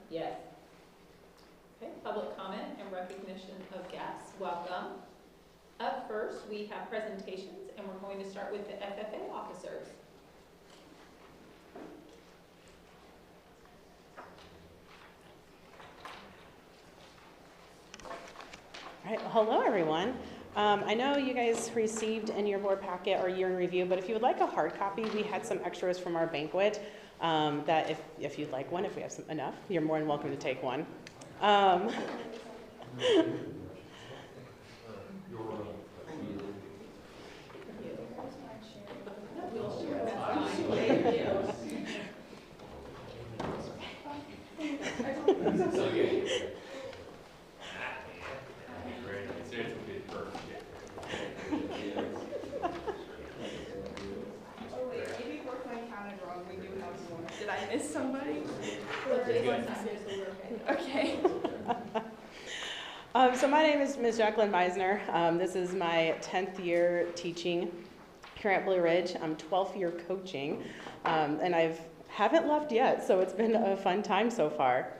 Yes. Okay, public comment and recognition of guests. Welcome. Up first, we have presentations, and we're going to start with the FFA officers. All right, well, hello everyone. I know you guys received in your board packet our year in review, but if you would like a hard copy, we had some extras from our banquet that if you'd like one, if we have enough, you're more than welcome to take one. Did I miss somebody? Okay. So my name is Ms. Jacqueline Meisner. This is my 10th year teaching here at Blue Ridge. I'm 12th year coaching, and haven't left yet, so it's been a fun time so far.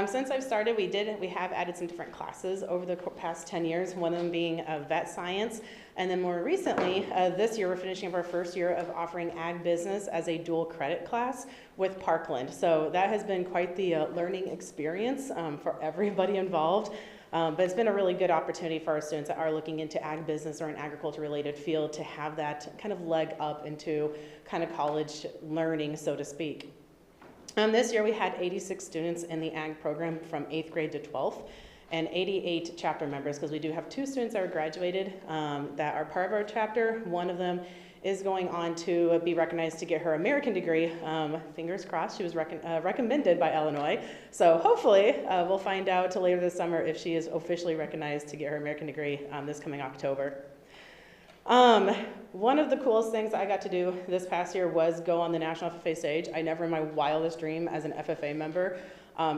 Since I've started, we have added some different classes over the past 10 years, one of them being vet science. And then more recently, this year, we're finishing up our first year of offering ag business as a dual credit class with Parkland. So that has been quite the learning experience for everybody involved. But it's been a really good opportunity for our students that are looking into ag business or an agriculture related field to have that kind of leg up into kind of college learning, so to speak. This year we had 86 students in the ag program from 8th grade to 12th and 88 chapter members, because we do have 2 students that are graduated that are part of our chapter. One of them is going on to be recognized to get her American degree. Fingers crossed, she was recommended by Illinois. So hopefully we'll find out later this summer if she is officially recognized to get her American degree this coming October. One of the coolest things I got to do this past year was go on the National FFA stage. I never in my wildest dream as an FFA member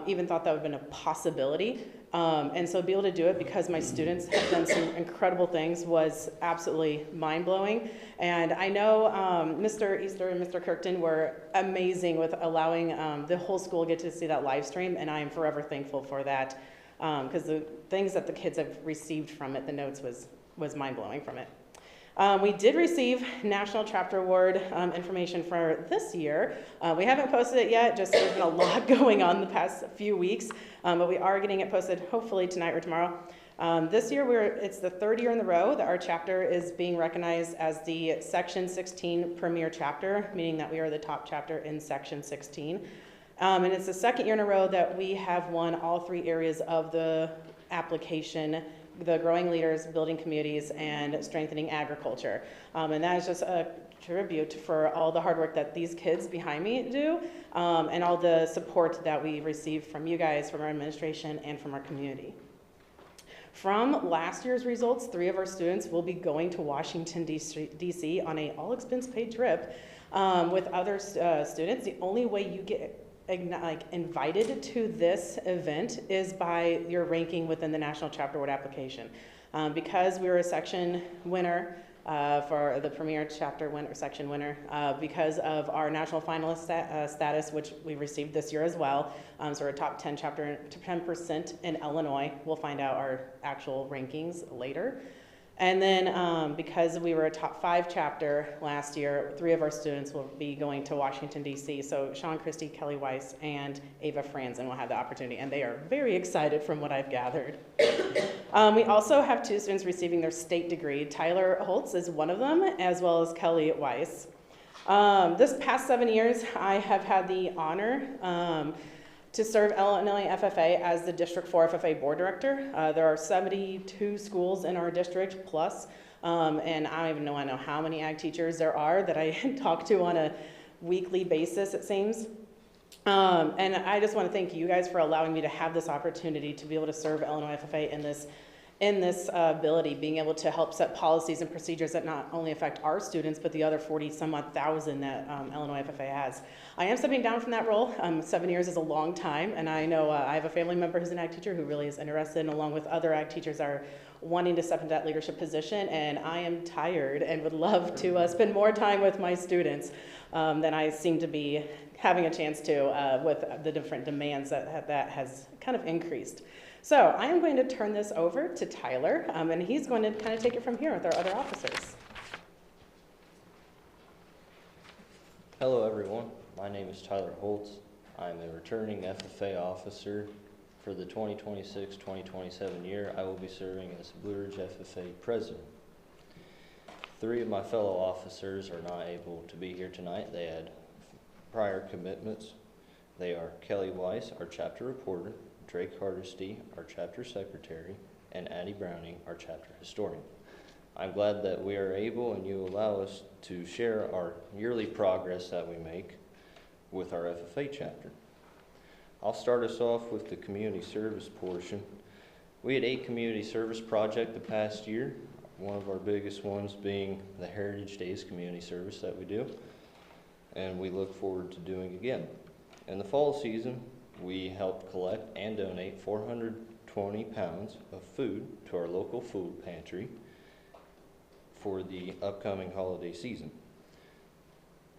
even thought that would have been a possibility. And so to be able to do it because my students have done some incredible things was absolutely mind-blowing. And I know Mr. Easter and Mr. Kirkton were amazing with allowing the whole school get to see that live stream, and I am forever thankful for that because the things that the kids have received from it, the notes was mind-blowing from it. We did receive National Chapter Award information for this year. We haven't posted it yet, just there's been a lot going on the past few weeks, but we are getting it posted hopefully tonight or tomorrow. This year, it's the 3rd year in a row that our chapter is being recognized as the Section 16 Premier Chapter, meaning that we are the top chapter in Section 16. And it's the 2nd year in a row that we have won all 3 areas of the application: the growing leaders, building communities, and strengthening agriculture. And that is just a tribute for all the hard work that these kids behind me do, and all the support that we receive from you guys, from our administration, and from our community. From last year's results, 3 of our students will be going to Washington, D.C. on an all-expense-paid trip with other students. The only way you get invited to this event is by your ranking within the National Chapter Award application. Because we were a section winner for the Premier Chapter section winner, because of our national finalist status, which we received this year as well. So we're a top 10 chapter, 10% in Illinois. We'll find out our actual rankings later. And then because we were a top 5 chapter last year, 3 of our students will be going to Washington, D.C. So Sean Christie, Kelly Weiss, and Ava Franzen will have the opportunity, and they are very excited from what I've gathered. We also have 2 students receiving their state degree. Tyler Holtz is one of them, as well as Kelly Weiss. This past 7 years, I have had the honor to serve Illinois FFA as the District 4 FFA Board Director. There are 72 schools in our district plus, and I don't even know how many ag teachers there are that I talk to on a weekly basis, it seems. And I just want to thank you guys for allowing me to have this opportunity to be able to serve Illinois FFA in this ability, being able to help set policies and procedures that not only affect our students, but the other 40-some-odd thousand that Illinois FFA has. I am stepping down from that role. 7 years is a long time, and I know I have a family member who's an ag teacher who really is interested, and along with other ag teachers are wanting to step into that leadership position, and I am tired and would love to spend more time with my students than I seem to be having a chance to with the different demands that has kind of increased. So I am going to turn this over to Tyler, and he's going to kind of take it from here with our other officers. Hello everyone, my name is Tyler Holtz. I'm a returning FFA officer. For the 2026-2027 year, I will be serving as Blue Ridge FFA President. 3 of my fellow officers are not able to be here tonight. They had prior commitments. They are Kelly Weiss, our chapter reporter, Drake Hardesty, our chapter secretary, and Addie Browning, our chapter historian. I'm glad that we are able and you allow us to share our yearly progress that we make with our FFA chapter. I'll start us off with the community service portion. We had 8 community service projects the past year, one of our biggest ones being the Heritage Days community service that we do, and we look forward to doing again. In the fall season, we helped collect and donate 420 pounds of food to our local food pantry for the upcoming holiday season.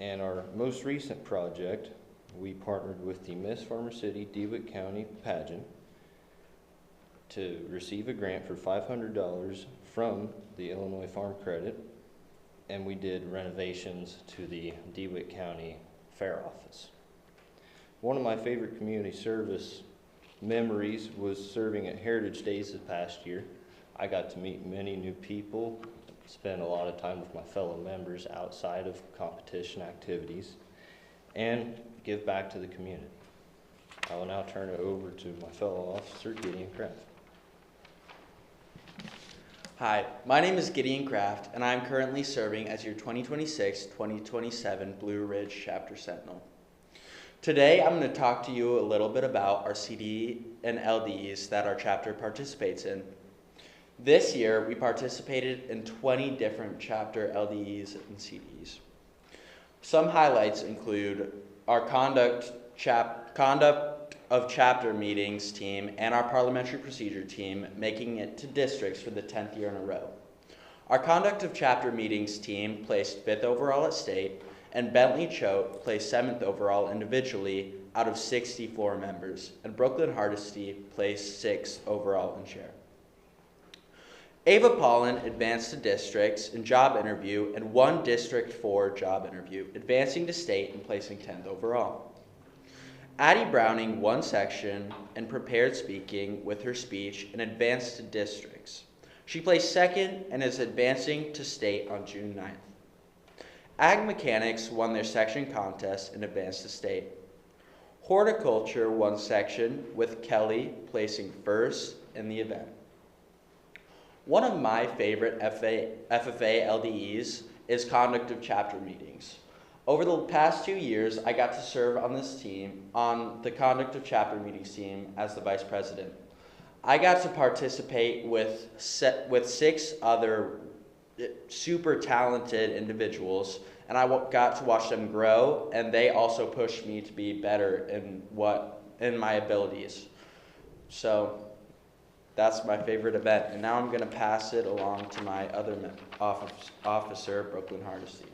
And our most recent project, we partnered with the Miss Farmer City DeWitt County pageant to receive a grant for $500 from the Illinois Farm Credit, and we did renovations to the DeWitt County Fair Office. One of my favorite community service memories was serving at Heritage Days this past year. I got to meet many new people, spend a lot of time with my fellow members outside of competition activities, and give back to the community. I will now turn it over to my fellow officer, Gideon Kraft. Hi, my name is Gideon Kraft, and I am currently serving as your 2026-2027 Blue Ridge Chapter Sentinel. Today, I'm going to talk to you a little bit about our CD and LDs that our chapter participates in. This year, we participated in 20 different chapter LDEs and CDs. Some highlights include our conduct of chapter meetings team and our parliamentary procedure team making it to districts for the 10th year in a row. Our conduct of chapter meetings team placed 5th overall at state, and Bentley Choate placed 7th overall individually out of 64 members, and Brooklyn Hardesty placed 6th overall in chair. Ava Pollen advanced to districts in job interview and won District 4 job interview, advancing to state and placing 10th overall. Addie Browning won section and prepared speaking with her speech and advanced to districts. She placed 2nd and is advancing to state on June 9th. Ag Mechanics won their section contest and advanced to state. Horticulture won section with Kelly placing 1st in the event. One of my favorite FFA LDEs is conduct of chapter meetings. Over the past 2 years, I got to serve on this team, on the conduct of chapter meetings team as the vice president. I got to participate with 6 other super talented individuals, and I got to watch them grow, and they also pushed me to be better in my abilities. So that's my favorite event, and now I'm going to pass it along to my other officer, Brooklyn Hardesty.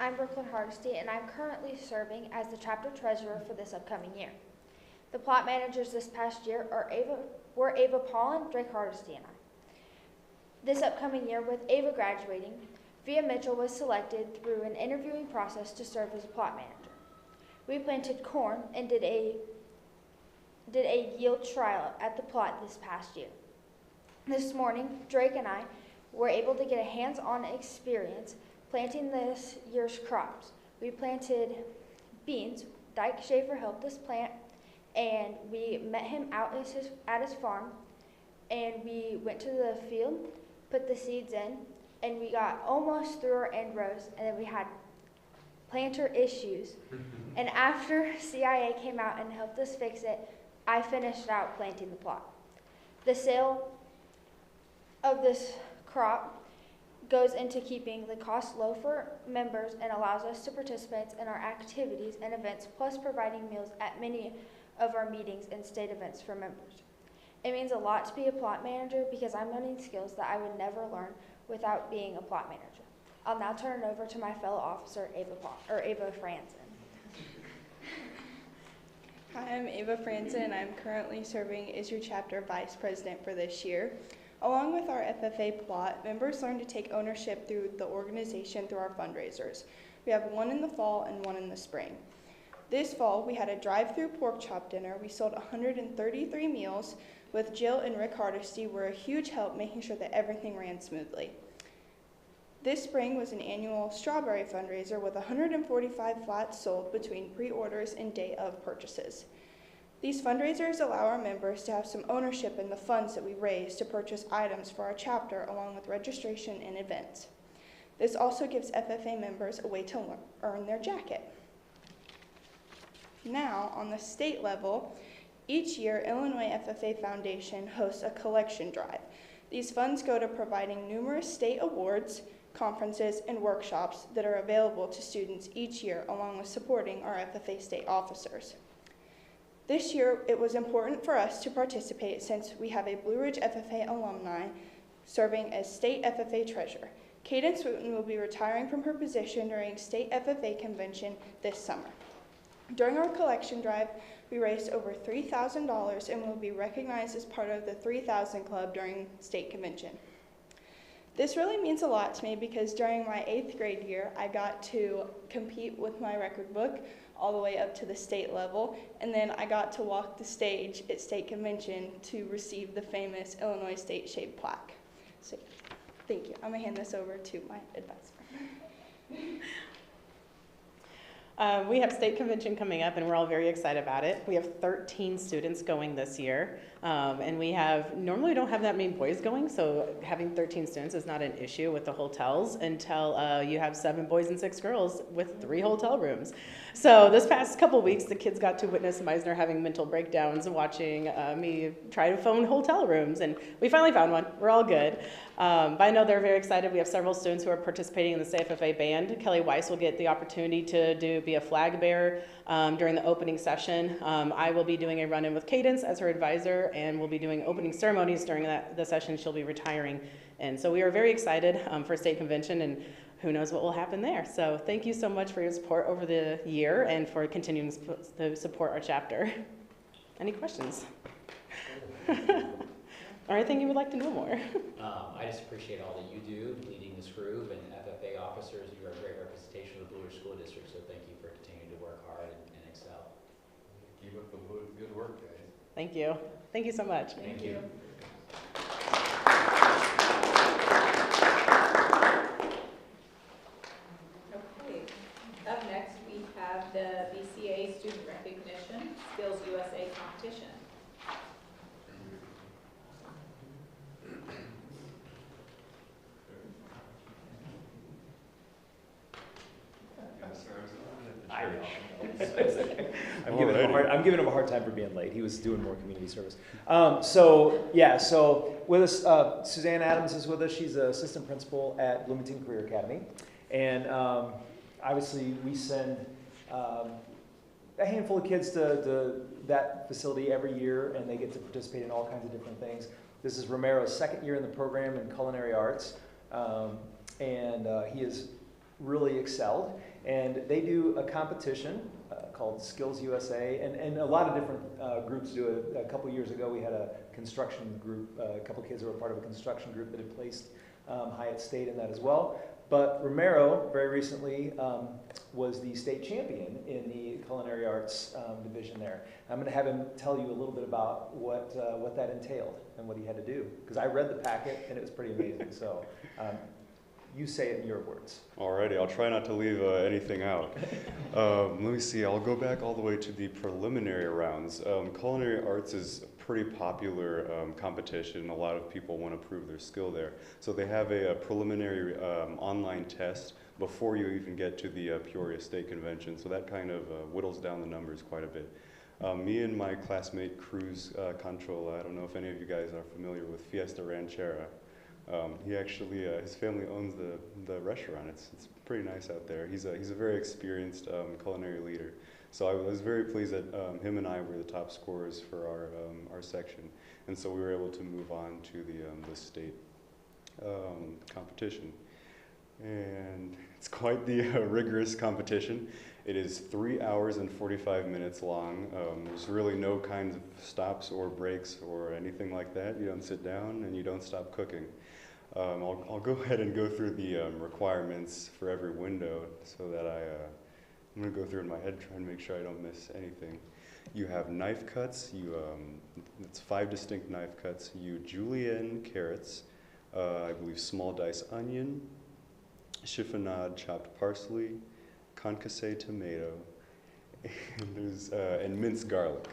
I'm Brooklyn Hardesty, and I'm currently serving as the chapter treasurer for this upcoming year. The plot managers this past year were Ava Pollen, Drake Hardesty, and I. This upcoming year, with Ava graduating, Via Mitchell was selected through an interviewing process to serve as a plot manager. We planted corn and did a yield trial at the plot this past year. This morning, Drake and I were able to get a hands-on experience planting this year's crops. We planted beans. Dyke Schaefer helped us plant, and we met him out at his farm, and we went to the field, put the seeds in, and we got almost through our end rows, and then we had planter issues. And after CIA came out and helped us fix it, I finished out planting the plot. The sale of this crop goes into keeping the cost low for members and allows us to participate in our activities and events, plus providing meals at many of our meetings and state events for members. It means a lot to be a plot manager because I'm learning skills that I would never learn without being a plot manager. I'll now turn it over to my fellow officer, Ava Franzen. Hi, I'm Ava Franzen, and I'm currently serving as your chapter vice president for this year. Along with our FFA plot, members learn to take ownership through the organization through our fundraisers. We have one in the fall and one in the spring. This fall, we had a drive-through pork chop dinner. We sold 133 meals, with Jill and Rick Hardesty were a huge help making sure that everything ran smoothly. This spring was an annual strawberry fundraiser with 145 flats sold between pre-orders and day of purchases. These fundraisers allow our members to have some ownership in the funds that we raise to purchase items for our chapter along with registration and events. This also gives FFA members a way to earn their jacket. Now, on the state level, each year Illinois FFA Foundation hosts a collection drive. These funds go to providing numerous state awards, conferences, and workshops that are available to students each year, along with supporting our FFA state officers. This year, it was important for us to participate since we have a Blue Ridge FFA alumni serving as state FFA treasurer. Cadence Wooten will be retiring from her position during state FFA convention this summer. During our collection drive, we raised over $3,000 and will be recognized as part of the 3,000 Club during state convention. This really means a lot to me because during my 8th grade year, I got to compete with my record book all the way up to the state level, and then I got to walk the stage at state convention to receive the famous Illinois state shaped plaque. So thank you. I'm gonna hand this over to my advisor. We have state convention coming up, and we're all very excited about it. We have 13 students going this year, and normally we don't have that many boys going, so having 13 students is not an issue with the hotels until you have 7 boys and 6 girls with 3 hotel rooms. So this past couple weeks, the kids got to witness Meisner having mental breakdowns watching me try to phone hotel rooms, and we finally found one. We're all good. But I know they're very excited. We have several students who are participating in the CFFA band. Kelly Weiss will get the opportunity to be a flag bearer during the opening session. I will be doing a run-in with Cadence as her advisor, and we'll be doing opening ceremonies during the session. She'll be retiring. And so we are very excited for state convention, and who knows what will happen there. So thank you so much for your support over the year and for continuing to support our chapter. Any questions? Or anything you would like to know more? I just appreciate all that you do leading this group, and FFA officers. You are a great representation of the Blue Ridge School District, so thank you for continuing to work hard and excel. Keep up the good work, guys. Thank you. Thank you so much. Thank you. Okay, up next we have the BCA Student Recognition Skills USA competition. I know. I'm giving him a hard time for being late. He was doing more community service. So with us, Suzanne Adams is with us. She's an assistant principal at Bloomington Career Academy. And obviously we send a handful of kids to that facility every year, and they get to participate in all kinds of different things. This is Romero's 2nd year in the program in culinary arts, and he has really excelled. And they do a competition called Skills USA, and a lot of different groups do it. A couple years ago, we had a construction group, a couple kids who were part of a construction group that had placed Hyatt State in that as well. But Romero, very recently, was the state champion in the culinary arts division there. I'm going to have him tell you a little bit about what that entailed and what he had to do, because I read the packet and it was pretty amazing. So you say it in your words. Alrighty, I'll try not to leave anything out. Let me see, I'll go back all the way to the preliminary rounds. Culinary arts is a pretty popular competition. A lot of people want to prove their skill there. So they have a preliminary online test before you even get to the Peoria State Convention. So that kind of whittles down the numbers quite a bit. Me and my classmate Cruz Controla, I don't know if any of you guys are familiar with Fiesta Ranchera. He actually, his family owns the restaurant. It's pretty nice out there. He's a very experienced culinary leader. So I was very pleased that him and I were the top scorers for our section, and so we were able to move on to the state competition. and it's quite the rigorous competition. It is 3 hours and 45 minutes long. There's really no kinds of stops or breaks or anything like that. You don't sit down and you don't stop cooking. I'll go ahead and go through the requirements for every window so that I'm going to go through in my head, try and make sure I don't miss anything. You have knife cuts. It's 5 distinct knife cuts. You julienne carrots, I believe small dice onion, chiffonade chopped parsley, concassé tomato, and minced garlic.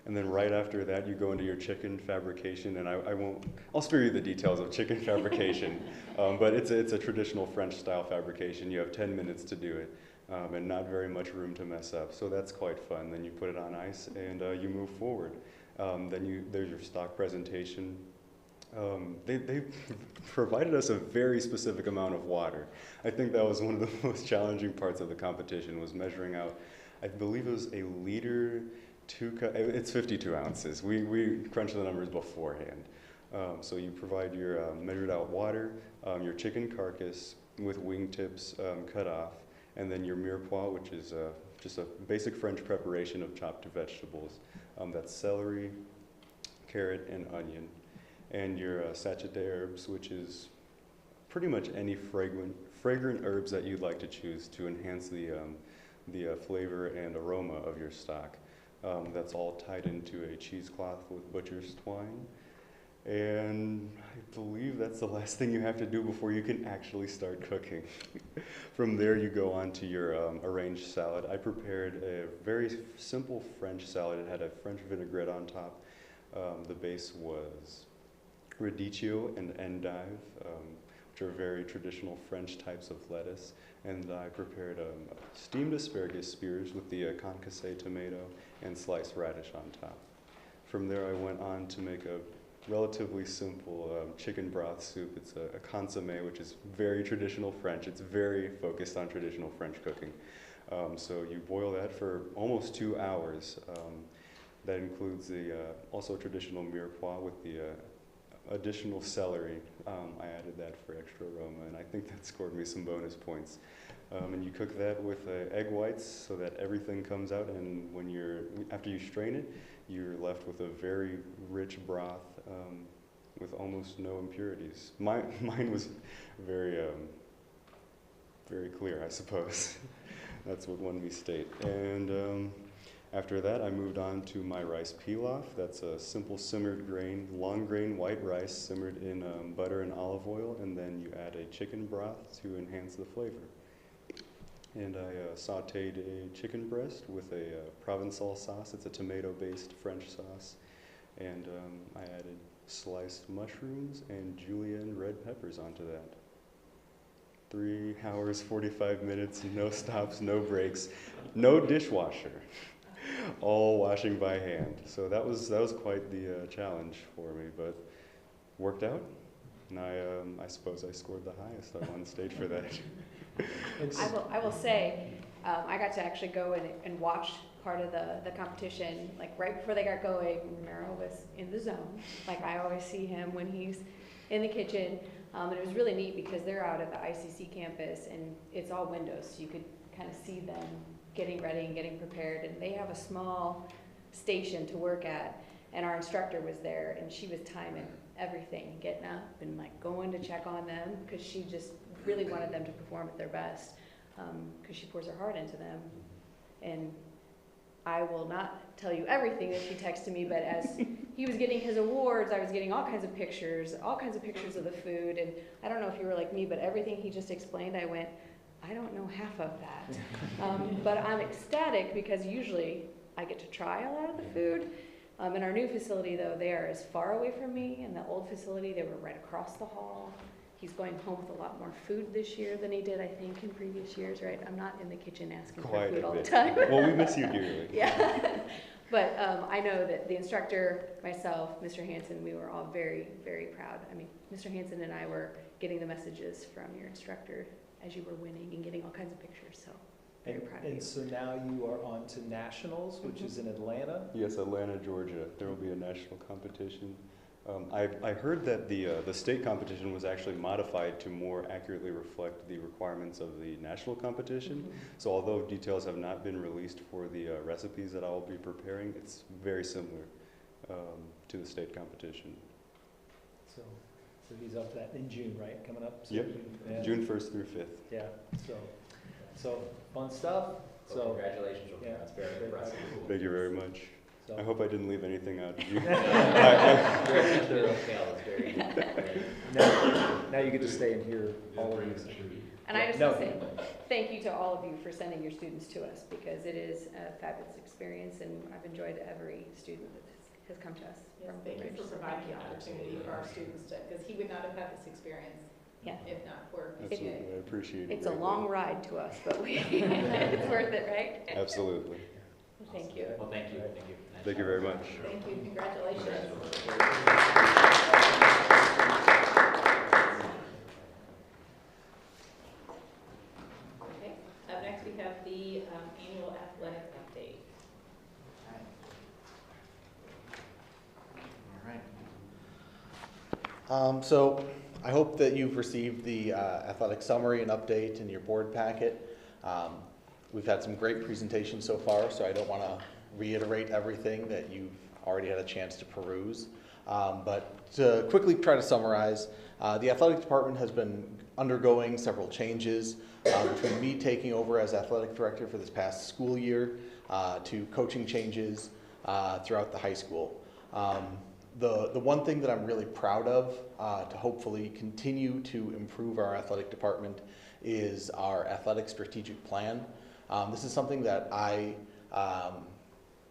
And then right after that, you go into your chicken fabrication, and I'll spare you the details of chicken fabrication, but it's a traditional French style fabrication. You have 10 minutes to do it, and not very much room to mess up, so that's quite fun. Then you put it on ice, and you move forward. There's your stock presentation. They provided us a very specific amount of water. I think that was one of the most challenging parts of the competition, was measuring out, I believe it was a liter, it's 52 ounces. We crunched the numbers beforehand. So you provide your measured out water, your chicken carcass with wingtips cut off, and then your mirepoix, which is just a basic French preparation of chopped vegetables. That's celery, carrot, and onion. And your sachet d'herbes, which is pretty much any fragrant herbs that you'd like to choose to enhance the flavor and aroma of your stock. That's all tied into a cheesecloth with butcher's twine. And I believe that's the last thing you have to do before you can actually start cooking. From there, you go on to your arranged salad. I prepared a very simple French salad. It had a French vinaigrette on top. The base was radicchio and endive, which are very traditional French types of lettuce. And I prepared steamed asparagus spears with the concassé tomato and sliced radish on top. From there, I went on to make a relatively simple chicken broth soup. It's a consommé, which is very traditional French. It's very focused on traditional French cooking. So you boil that for almost 2 hours. That includes the also traditional mirepoix with the additional celery. I added that for extra aroma, and I think that scored me some bonus points. And you cook that with egg whites so that everything comes out, and after you strain it, you're left with a very rich broth with almost no impurities. Mine was very clear, I suppose. That's what won me state. And after that, I moved on to my rice pilaf. That's a simple simmered grain, long grain white rice simmered in butter and olive oil, and then you add a chicken broth to enhance the flavor. And I sauteed a chicken breast with a Provençal sauce. It's a tomato-based French sauce. And I added sliced mushrooms and julienne red peppers onto that. 3 hours, 45 minutes, no stops, no breaks, no dishwasher. All washing by hand. So that was quite the challenge for me, but worked out. And I suppose I scored the highest. I won state for that. I will say, I got to actually go and watch part of the competition, like right before they got going. Romero was in the zone, like I always see him when he's in the kitchen. And it was really neat because they're out at the ICC campus and it's all windows, so you could kind of see them getting ready and getting prepared. And they have a small station to work at, and our instructor was there, and she was timing everything, getting up and like going to check on them because she just really wanted them to perform at their best because she pours her heart into them. And I will not tell you everything that she texted me, but as he was getting his awards, I was getting all kinds of pictures of the food. And I don't know if you were like me, but everything he just explained, I went, I don't know half of that. But I'm ecstatic because usually I get to try a lot of the food. In our new facility, though, they are as far away from me. In the old facility, they were right across the hall. He's going home with a lot more food this year than he did, I think, in previous years, right? I'm not in the kitchen asking for food all the time. Well, we miss you dearly. Yeah. But I know that the instructor, myself, Mr. Hansen, we were all very, very proud. I mean, Mr. Hansen and I were getting the messages from your instructor as you were winning and getting all kinds of pictures, so very proud of you. And so now you are on to nationals, which is in Atlanta. Yes, Atlanta, Georgia. There will be a national competition. I heard that the state competition was actually modified to more accurately reflect the requirements of the national competition. So although details have not been released for the recipes that I'll be preparing, it's very similar to the state competition. So he's up to that in June, right? Coming up. So Yep. yeah. June 1st through 5th. Yeah. So fun stuff. So congratulations, Jordan. That's very impressive. Thank you very much. So. I hope I didn't leave anything out. Did you? Your thorough tale is very good. Now you get to stay and hear all of these. And I just want to say thank you to all of you for sending your students to us, because it is a fabulous experience, and I've enjoyed every student that has come to us. Yes, from thank you Blue Ridge. for providing the opportunity for our students to, because he would not have had this experience Yeah. if not for Absolutely, I appreciate it. It's a greatly. long ride to us, but it's worth it, right? Absolutely. Thank you. Well, thank you. Thank you. Thank you very much. Thank you, congratulations. Okay, up next we have the annual athletic update. All right. So I hope that you've received the athletic summary and update in your board packet. We've had some great presentations so far, so I don't want to reiterate everything that you've already had a chance to peruse. But to quickly try to summarize, the athletic department has been undergoing several changes between me taking over as athletic director for this past school year to coaching changes throughout the high school. The one thing that I'm really proud of to hopefully continue to improve our athletic department is our athletic strategic plan. This is something that I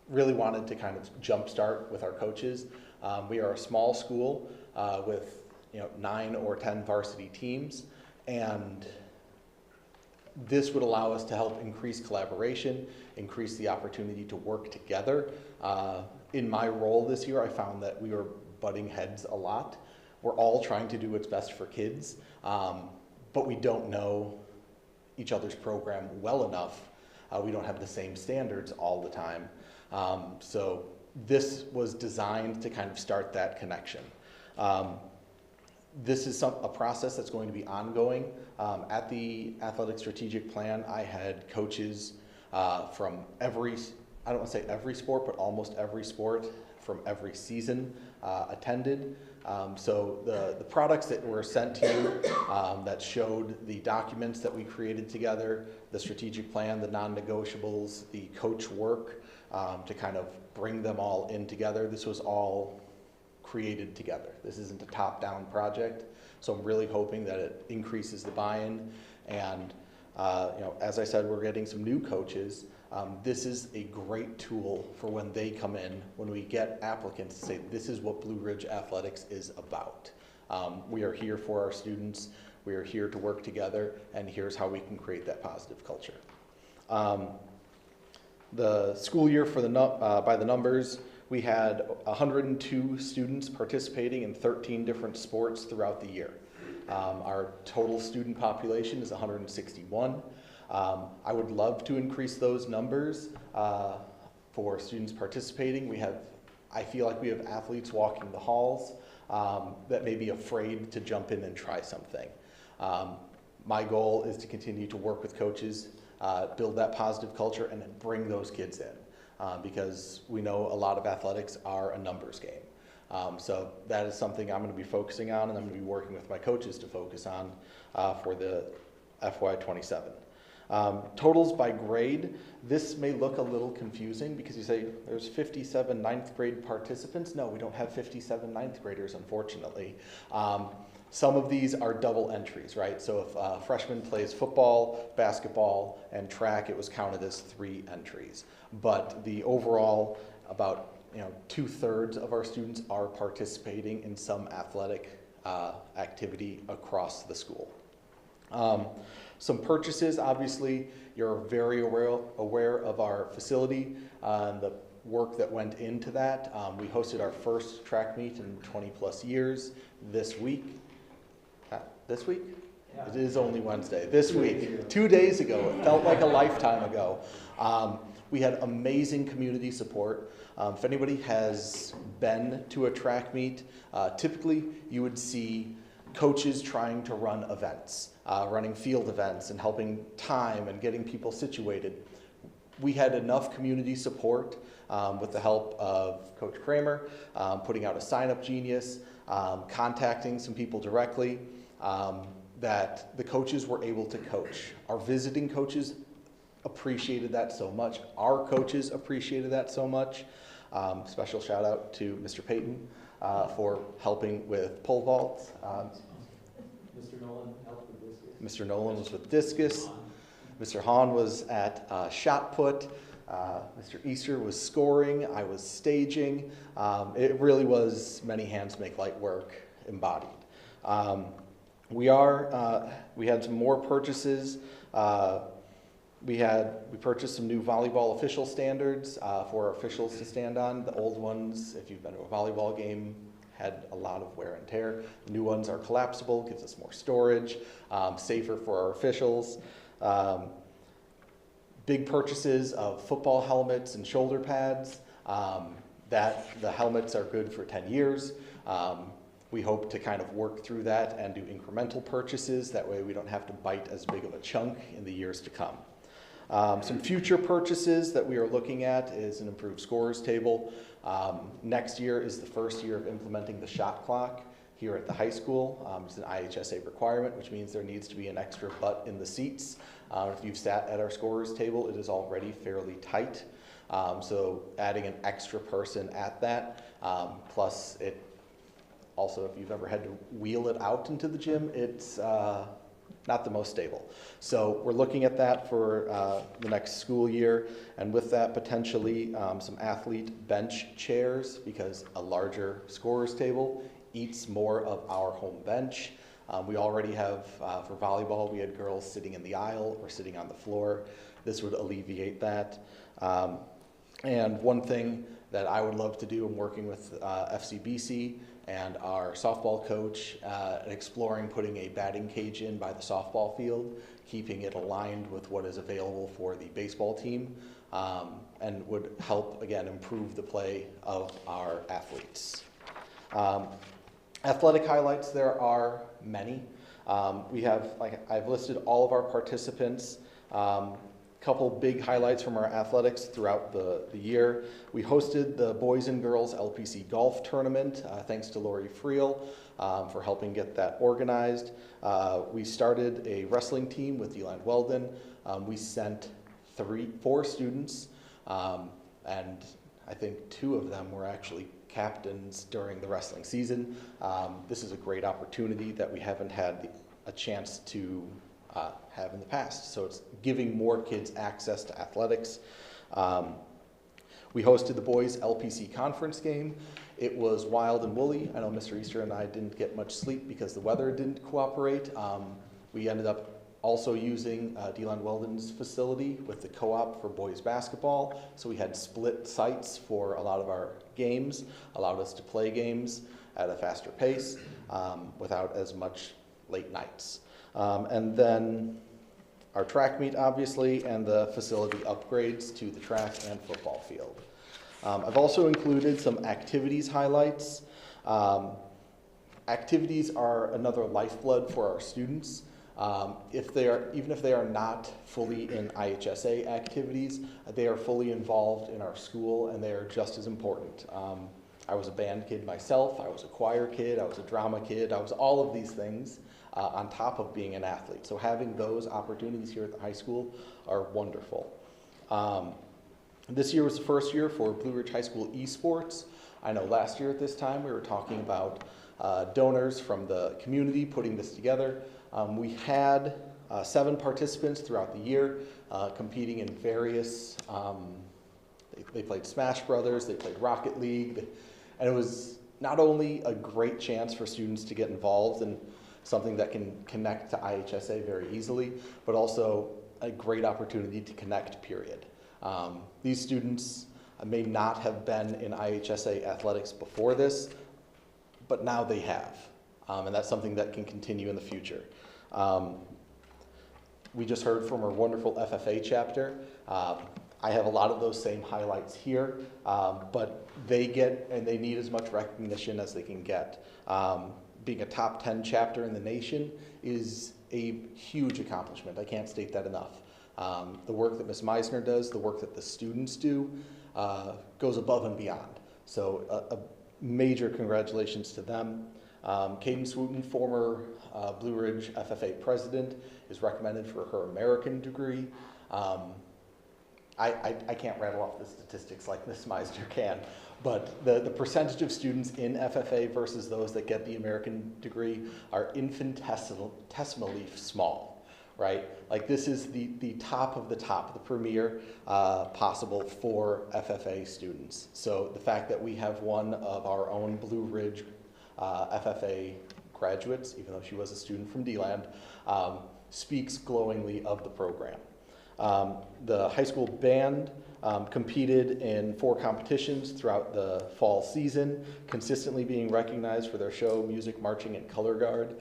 really wanted to kind of jumpstart with our coaches. We are a small school with 9 or 10 varsity teams, and this would allow us to help increase collaboration, increase the opportunity to work together. In my role this year, I found that we were butting heads a lot. We're all trying to do what's best for kids, but we don't know each other's program well enough. We don't have the same standards all the time. So this was designed to kind of start that connection. This is a process that's going to be ongoing. At the athletic strategic plan, I had coaches from every, I don't want to say every sport, but almost every sport from every season attended. So the products that were sent to you that showed the documents that we created together, the strategic plan, the non-negotiables, the coach work to kind of bring them all in together. This was all created together. This isn't a top-down project, so I'm really hoping that it increases the buy-in. And as I said, we're getting some new coaches. This is a great tool for when they come in, when we get applicants to say, this is what Blue Ridge Athletics is about. We are here for our students, we are here to work together, and here's how we can create that positive culture. The school year for by the numbers, we had 102 students participating in 13 different sports throughout the year. Our total student population is 161. I would love to increase those numbers for students participating. I feel like we have athletes walking the halls that may be afraid to jump in and try something. My goal is to continue to work with coaches, build that positive culture, and then bring those kids in because we know a lot of athletics are a numbers game. So that is something I'm going to be focusing on, and I'm going to be working with my coaches to focus on for the FY27. Totals by grade, this may look a little confusing because you say there's 57 ninth grade participants. No, we don't have 57 ninth graders, unfortunately. Some of these are double entries, right? So if a freshman plays football, basketball, and track, it was counted as 3 entries. But the overall, about 2/3 of our students are participating in some athletic activity across the school. Some purchases, obviously, you're very aware of our facility and the work that went into that. We hosted our first track meet in 20 plus years this week. It is only Wednesday. This week, 2 days ago, it felt like a lifetime ago. We had amazing community support. If anybody has been to a track meet, typically you would see coaches trying to run events, running field events and helping time and getting people situated. We had enough community support with the help of Coach Kramer, putting out a sign-up genius, contacting some people directly, that the coaches were able to coach. Our visiting coaches appreciated that so much. Our coaches appreciated that so much. Special shout out to Mr. Payton for helping with pole vault. Mr. Nolan helped with discus. Mr. Nolan was with discus. Mr. Hahn was at shot put. Mr. Easter was scoring. I was staging. It really was many hands make light work embodied. We had some more purchases. We purchased some new volleyball official standards for our officials to stand on. The old ones, if you've been to a volleyball game, had a lot of wear and tear. The new ones are collapsible, gives us more storage, safer for our officials. Big purchases of football helmets and shoulder pads. The helmets are good for 10 years. We hope to kind of work through that and do incremental purchases. That way we don't have to bite as big of a chunk in the years to come. Some future purchases that we are looking at is an improved scorers table. Next year is the first year of implementing the shot clock here at the high school. It's an IHSA requirement, which means there needs to be an extra butt in the seats. If you've sat at our scorers table, it is already fairly tight. So adding an extra person at that, plus it also, if you've ever had to wheel it out into the gym, it's not the most stable. So we're looking at that for the next school year, and with that potentially some athlete bench chairs, because a larger scorers table eats more of our home bench. We already have, for volleyball, we had girls sitting in the aisle or sitting on the floor. This would alleviate that. And one thing that I would love to do, I'm working with FCBC and our softball coach, exploring putting a batting cage in by the softball field, keeping it aligned with what is available for the baseball team, and would help, again, improve the play of our athletes. Athletic highlights, there are many. We have, I've listed all of our participants. Couple big highlights from our athletics throughout the year. We hosted the Boys and Girls LPC Golf Tournament, thanks to Lori Friel for helping get that organized. We started a wrestling team with DeLand Weldon. We sent 4 students, and I think 2 of them were actually captains during the wrestling season. This is a great opportunity that we haven't had a chance to have in the past. So it's giving more kids access to athletics. We hosted the boys LPC conference game. It was wild and woolly. I know Mr. Easter and I didn't get much sleep because the weather didn't cooperate. We ended up also using DeLand Weldon's facility with the co-op for boys basketball. So we had split sites for a lot of our games, allowed us to play games at a faster pace without as much late nights. And then our track meet, obviously, and the facility upgrades to the track and football field. I've also included some activities highlights. Activities are another lifeblood for our students. Even if they are not fully in IHSA activities, they are fully involved in our school, and they are just as important. I was a band kid myself, I was a choir kid, I was a drama kid, I was all of these things. On top of being an athlete. So having those opportunities here at the high school are wonderful. This year was the first year for Blue Ridge High School esports. I know last year at this time we were talking about donors from the community putting this together. We had 7 participants throughout the year competing in various, they played Smash Brothers, they played Rocket League, and it was not only a great chance for students to get involved and something that can connect to IHSA very easily, but also a great opportunity to connect, period. These students may not have been in IHSA athletics before this, but now they have, and that's something that can continue in the future. We just heard from our wonderful FFA chapter. I have a lot of those same highlights here, but they get and they need as much recognition as they can get. Being a top 10 chapter in the nation is a huge accomplishment. I can't state that enough. The work that Ms. Meisner does, the work that the students do, goes above and beyond. So a major congratulations to them. Caden Swooten, former Blue Ridge FFA president, is recommended for her American degree. I can't rattle off the statistics like Ms. Meisner can, but the percentage of students in FFA versus those that get the American degree are infinitesimally small, right? Like this is the top of the top, the premier possible for FFA students. So the fact that we have one of our own Blue Ridge FFA graduates, even though she was a student from D-Land, speaks glowingly of the program. The high school band competed in 4 competitions throughout the fall season, consistently being recognized for their show, music, marching, and color guard.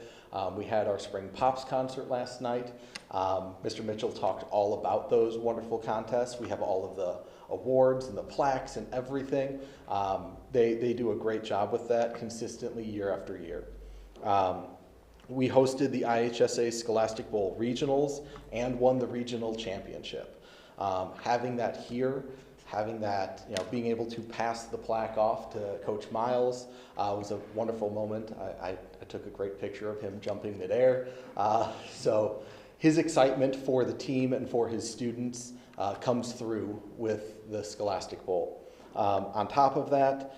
We had our Spring Pops concert last night. Mr. Mitchell talked all about those wonderful contests. We have all of the awards and the plaques and everything. They do a great job with that consistently year after year. We hosted the IHSA Scholastic Bowl Regionals and won the regional championship. Having that here, having that, being able to pass the plaque off to Coach Miles was a wonderful moment. I took a great picture of him jumping midair. So his excitement for the team and for his students comes through with the Scholastic Bowl. On top of that,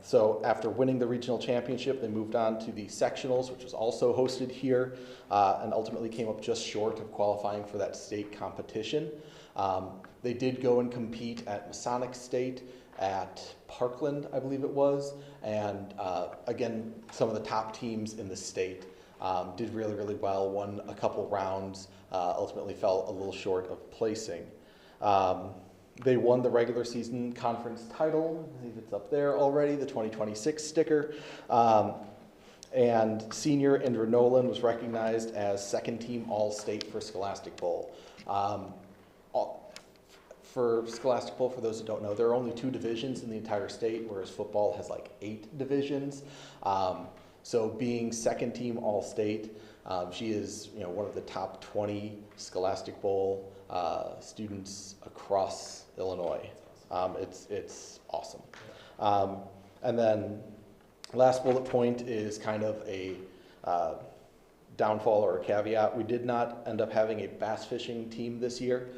so after winning the regional championship, they moved on to the sectionals, which was also hosted here, and ultimately came up just short of qualifying for that state competition. They did go and compete at Masonic State, at Parkland, I believe it was, and again, some of the top teams in the state did really, really well, won a couple rounds, ultimately fell a little short of placing. They won the regular season conference title. I think it's up there already, the 2026 sticker. And senior Indra Nolan was recognized as second team All-State for Scholastic Bowl. For Scholastic Bowl, for those who don't know, there are only 2 divisions in the entire state, whereas football has like 8 divisions. So being second team All-State, she is one of the top 20 Scholastic Bowl students across Illinois. It's awesome. And then last bullet point is kind of a downfall or a caveat. We did not end up having a bass fishing team this year.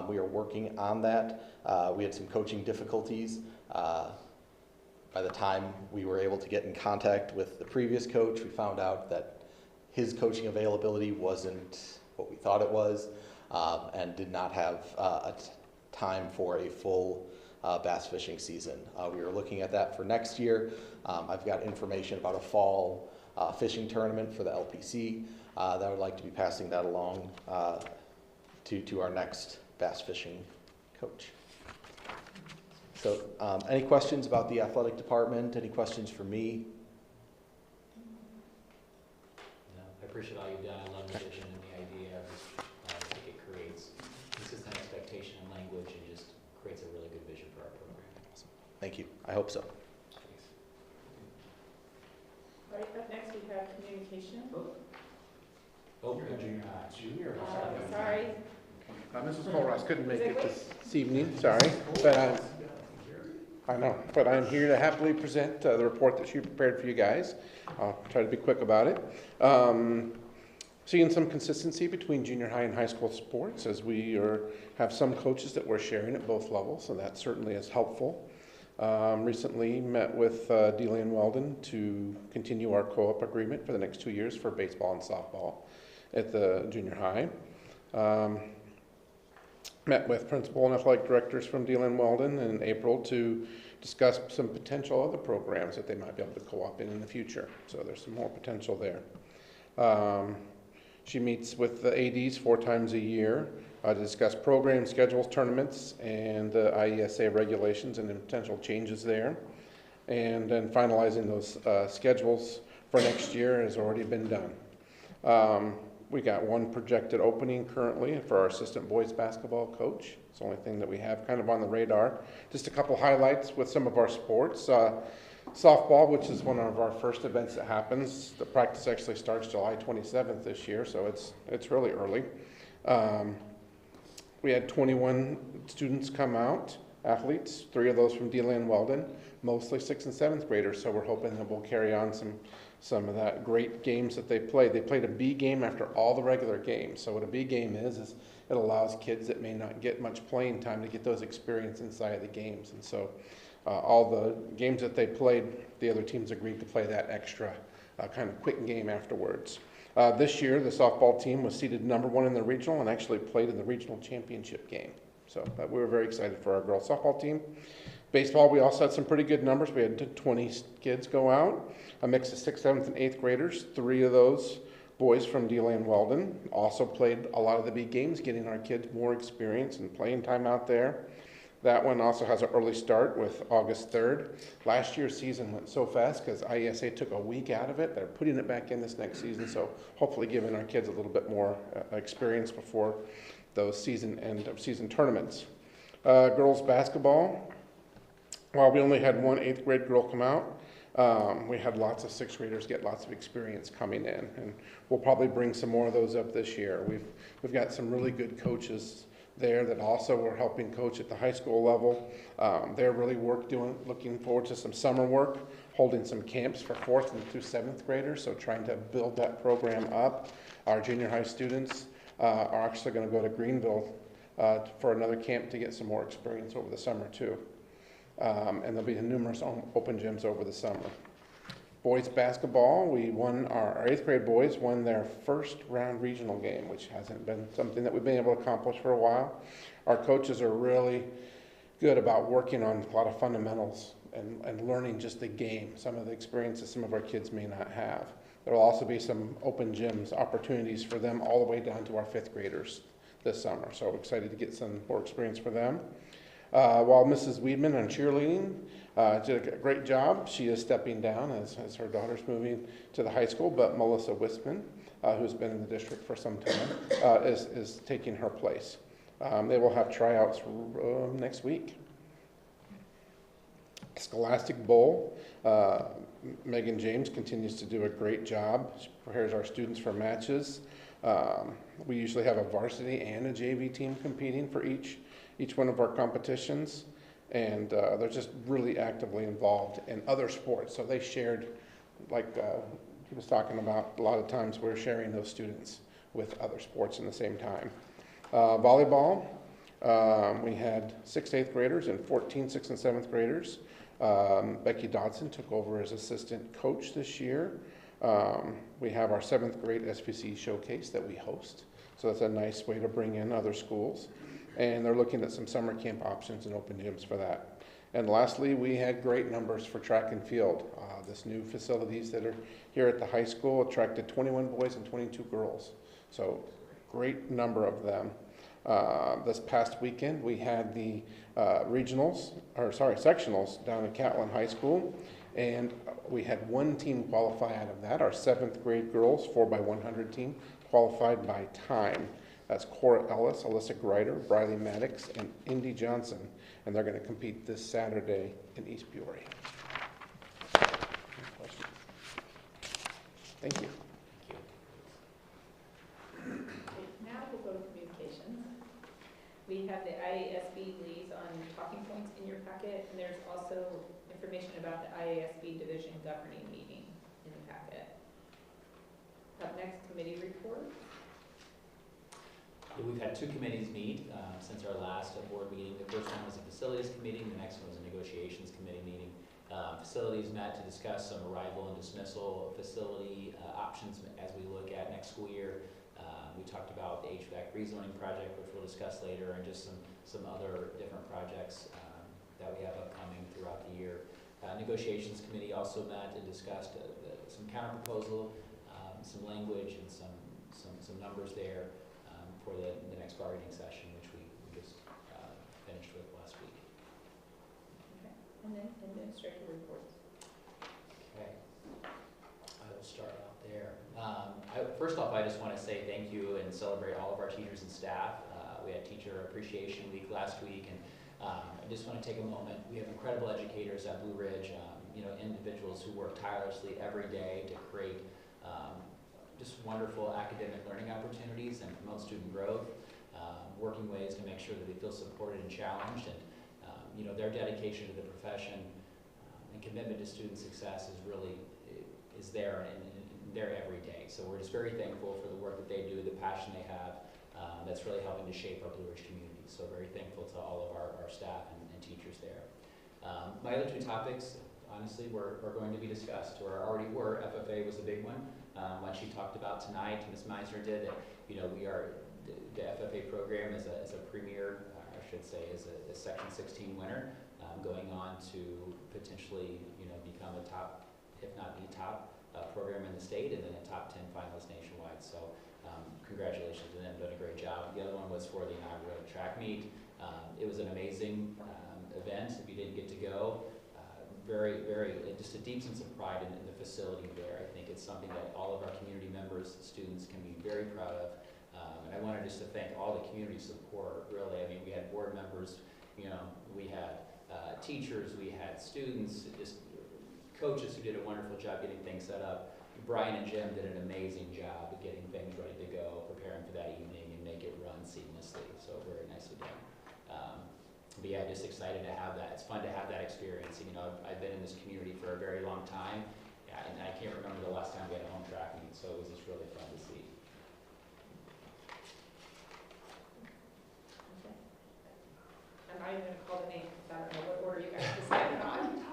We are working on that. We had some coaching difficulties. By the time we were able to get in contact with the previous coach, we found out that his coaching availability wasn't what we thought it was, and did not have time for a full bass fishing season. We were looking at that for next year. I've got information about a fall fishing tournament for the LPC that I would like to be passing that along to our next bass fishing coach. So any questions about the athletic department? Any questions for me? No, I appreciate all you've done. I love the vision and the idea. I think it creates consistent expectation and language and just creates a really good vision for our program. Awesome. Thank you. I hope so. Thanks. All right, up next we have communication. Oh, You're a junior high. Junior? Sorry. Mrs. Colross couldn't make it this evening, sorry, but but I'm here to happily present the report that she prepared for you guys. I'll try to be quick about it. Seeing some consistency between junior high and high school sports, as we have some coaches that we're sharing at both levels, so that certainly is helpful. Recently met with D-Land Weldon to continue our co-op agreement for the next 2 years for baseball and softball at the junior high. Met with principal and athletic directors from D-Land Weldon in April to discuss some potential other programs that they might be able to co-op in the future. So there's some more potential there. She meets with the ADs 4 times a year to discuss programs, schedules, tournaments, and the IESA regulations and potential changes there. And then finalizing those schedules for next year has already been done. We got one projected opening currently for our assistant boys basketball coach. It's the only thing that we have kind of on the radar. Just a couple highlights with some of our sports. Softball, which is one of our first events that happens. The practice actually starts July 27th this year, so it's really early. We had 21 students come out, athletes, 3 of those from DeLand Weldon, mostly 6th and 7th graders, so we're hoping that we'll carry on some of that great games that they played. They played a B game after all the regular games. So what a B game is it allows kids that may not get much playing time to get those experience inside of the games. And so all the games that they played, the other teams agreed to play that extra kind of quick game afterwards. This year, the softball team was seeded #1 in the regional and actually played in the regional championship game. So we were very excited for our girls softball team. Baseball, we also had some pretty good numbers. We had 20 kids go out, a mix of 6th, 7th, and 8th graders. 3 of those boys from DeLand Weldon also played a lot of the big games, getting our kids more experience and playing time out there. That one also has an early start with August 3rd. Last year's season went so fast because IESA took a week out of it. They're putting it back in this next season, so hopefully giving our kids a little bit more experience before those end of season tournaments. Girls basketball, while we only had 1 8th grade girl come out, we had lots of 6th graders get lots of experience coming in, and we'll probably bring some more of those up this year. We've got some really good coaches there that also were helping coach at the high school level. They're really looking forward to some summer work, holding some camps for 4th through 7th graders, so trying to build that program up. Our junior high students are actually going to go to Greenville for another camp to get some more experience over the summer too. And there'll be numerous open gyms over the summer. Boys basketball, our 8th grade boys won their first round regional game, which hasn't been something that we've been able to accomplish for a while. Our coaches are really good about working on a lot of fundamentals and learning just the game, some of the experiences some of our kids may not have. There will also be some open gyms opportunities for them all the way down to our 5th graders this summer. So we're excited to get some more experience for them. While Mrs. Weedman on cheerleading did a great job, she is stepping down as her daughter's moving to the high school, but Melissa Wisman, who's been in the district for some time, is taking her place. They will have tryouts next week. Scholastic Bowl, Megan James continues to do a great job. She prepares our students for matches. We usually have a varsity and a JV team competing for each one of our competitions, and they're just really actively involved in other sports. So they shared, like he was talking about, a lot of times we're sharing those students with other sports in the same time. Volleyball, we had 6th, 8th graders and 14 6th and 7th graders. Becky Dodson took over as assistant coach this year. We have our 7th grade SPC showcase that we host, so that's a nice way to bring in other schools. And they're looking at some summer camp options and open gyms for that. And lastly, we had great numbers for track and field. This new facilities that are here at the high school attracted 21 boys and 22 girls. So great number of them. This past weekend, we had the sectionals down at Catlin High School. And we had 1 team qualify out of that. Our 7th grade girls 4x100 team qualified by time. That's Cora Ellis, Alyssa Greider, Briley Maddox, and Indy Johnson. And they're going to compete this Saturday in East Peoria. Thank you. Now we'll go to communications. We have the IASB liaison talking points in your packet, and there's also information about the IASB division governing meeting in the packet. Up next, committee report. We've had 2 committees meet since our last board meeting. The first one was a facilities committee, and the next one was a negotiations committee meeting. Facilities met to discuss some arrival and dismissal facility options as we look at next school year. We talked about the HVAC rezoning project, which we'll discuss later, and just some other different projects that we have upcoming throughout the year. Negotiations committee also met and discussed some counter proposal, some language, and some numbers there for the next bargaining session, which we just finished with last week. Okay, and then administrative reports. Okay, I will start out there. first off, I just want to say thank you and celebrate all of our teachers and staff. We had Teacher Appreciation Week last week, and I just want to take a moment. We have incredible educators at Blue Ridge, individuals who work tirelessly every day to create just wonderful academic learning opportunities and promote student growth, working ways to make sure that they feel supported and challenged, and their dedication to the profession and commitment to student success is there and there every day. So we're just very thankful for the work that they do, the passion they have, that's really helping to shape our Blue Ridge community. So very thankful to all of our staff and teachers there. My other two topics, honestly, were going to be discussed, or already were. FFA was the big one. One she talked about tonight, Ms. Meisner did, that the FFA program is a premier, I should say, is a Section 16 winner, going on to potentially become a top, if not the top, program in the state, and then a top 10 finalist nationwide. So congratulations to them, done a great job. The other one was for the inaugural track meet. It was an amazing event. If you didn't get to go, very, just a deep sense of pride in the facility there. I think it's something that all of our community members, students, can be very proud of. And I wanted just to thank all the community support, really. I mean, we had board members, we had teachers, we had students, just coaches who did a wonderful job getting things set up. Brian and Jim did an amazing job of getting things ready to go, preparing for that evening, and make it run seamlessly. So very nicely done. But yeah, just excited to have that. It's fun to have that experience. I've been in this community for a very long time, and I can't remember the last time we had a home track meet, so it was just really fun to see. Okay. I'm not even going to call the name, because I don't know what order you guys decided on.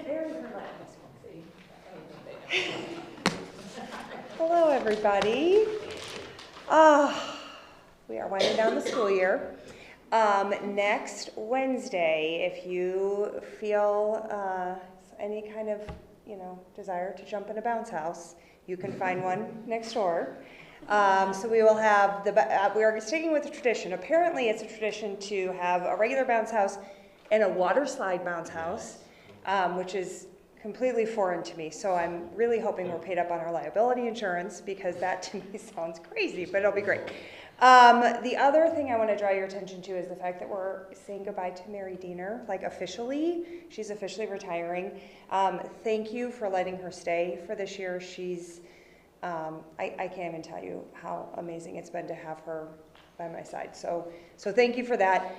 Very relaxed. See, anything they know. Hello, everybody. We are winding down the school year. Next Wednesday, if you feel any kind of, desire to jump in a bounce house, you can find one next door. So we will have we are sticking with the tradition. Apparently, it's a tradition to have a regular bounce house and a water slide bounce house, which is completely foreign to me. So I'm really hoping we're paid up on our liability insurance, because that to me sounds crazy, but it'll be great. The other thing I want to draw your attention to is the fact that we're saying goodbye to Mary Diener, like officially. She's officially retiring. Thank you for letting her stay for this year. She's, I can't even tell you how amazing it's been to have her by my side. So thank you for that.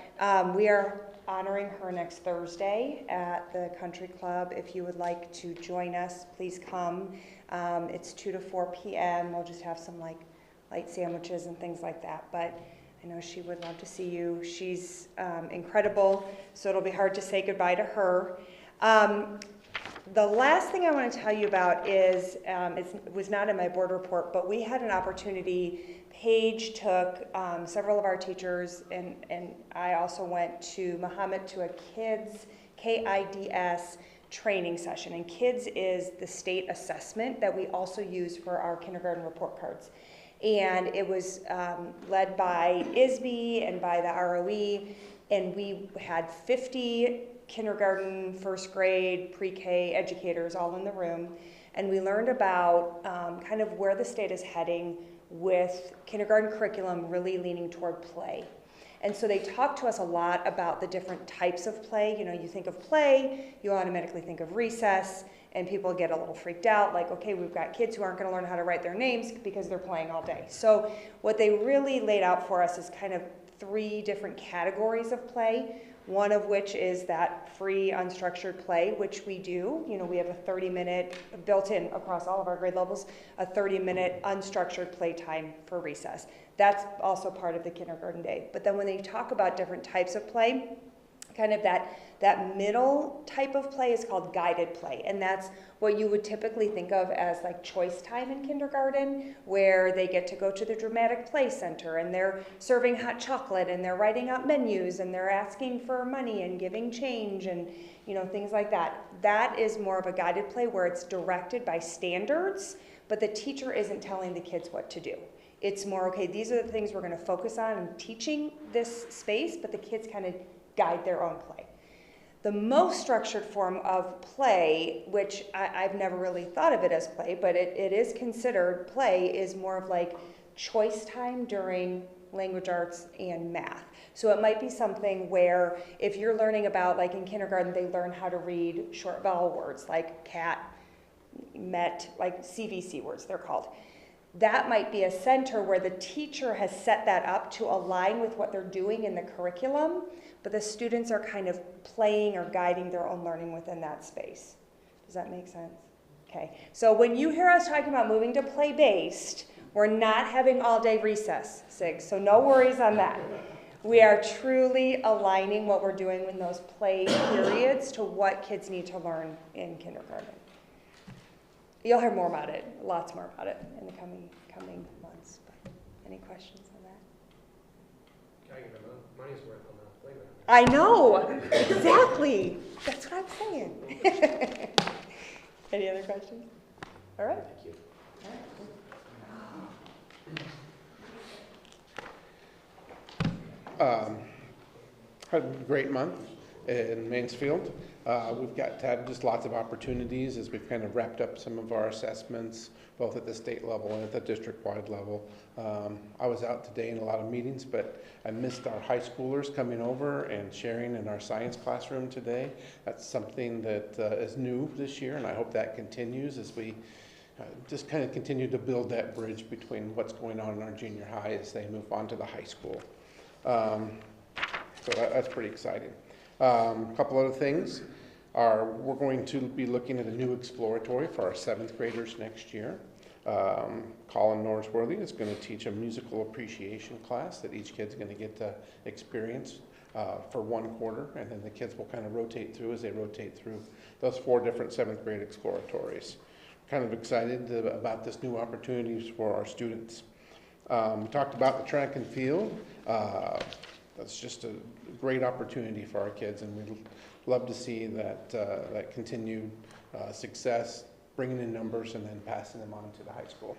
We are honoring her next Thursday at the Country Club. If you would like to join us, please come. It's 2 to 4 p.m. We'll just have some light sandwiches and things like that. But I know she would love to see you. She's incredible, so it'll be hard to say goodbye to her. The last thing I want to tell you about is, it was not in my board report, but we had an opportunity. Paige took several of our teachers, and I also went to Muhammad to a kids, KIDS training session. And kids is the state assessment that we also use for our kindergarten report cards. And it was led by ISB and by the ROE, and we had 50 kindergarten, first grade, pre-K educators all in the room, and we learned about kind of where the state is heading with kindergarten curriculum really leaning toward play. And so they talked to us a lot about the different types of play. You think of play, you automatically think of recess, and people get a little freaked out, like, okay, we've got kids who aren't going to learn how to write their names because they're playing all day. So what they really laid out for us is kind of 3 different categories of play, one of which is that free unstructured play, which we do. We have a 30-minute, built in across all of our grade levels, a 30-minute unstructured play time for recess. That's also part of the kindergarten day. But then when they talk about different types of play, kind of that middle type of play is called guided play, and that's what you would typically think of as like choice time in kindergarten, where they get to go to the dramatic play center and they're serving hot chocolate and they're writing out menus and they're asking for money and giving change and things like that. That is more of a guided play where it's directed by standards, but the teacher isn't telling the kids what to do. It's more, okay, these are the things we're going to focus on in teaching this space, but the kids kind of guide their own play. The most structured form of play, which I've never really thought of it as play, but it is considered play, is more of like choice time during language arts and math. So it might be something where if you're learning about, like in kindergarten, they learn how to read short vowel words like cat, met, like CVC words they're called. That might be a center where the teacher has set that up to align with what they're doing in the curriculum, but the students are kind of playing or guiding their own learning within that space. Does that make sense? Okay, so when you hear us talking about moving to play-based, we're not having all-day recess, Sig, so no worries on that. We are truly aligning what we're doing in those play periods to what kids need to learn in kindergarten. You'll hear more about it, lots more about it in the coming months. But any questions on that? Gotta get my money's worth on the playground. I know, exactly. That's what I'm saying. Any other questions? All right. Thank you. Had a great month in Mansfield. We've had just lots of opportunities as we've kind of wrapped up some of our assessments, both at the state level and at the district-wide level. I was out today in a lot of meetings, but I missed our high schoolers coming over and sharing in our science classroom today. That's something that is new this year, and I hope that continues as we just kind of continue to build that bridge between what's going on in our junior high as they move on to the high school. So that's pretty exciting. A couple other things are we're going to be looking at a new exploratory for our 7th graders next year. Colin Norsworthy is going to teach a musical appreciation class that each kid's going to get to experience for 1 quarter, and then the kids will kind of rotate through as they rotate through those 4 different 7th grade exploratories. Kind of excited about this new opportunities for our students. We talked about the track and field. That's just a great opportunity for our kids, and we'd love to see that, that continued success, bringing in numbers and then passing them on to the high school.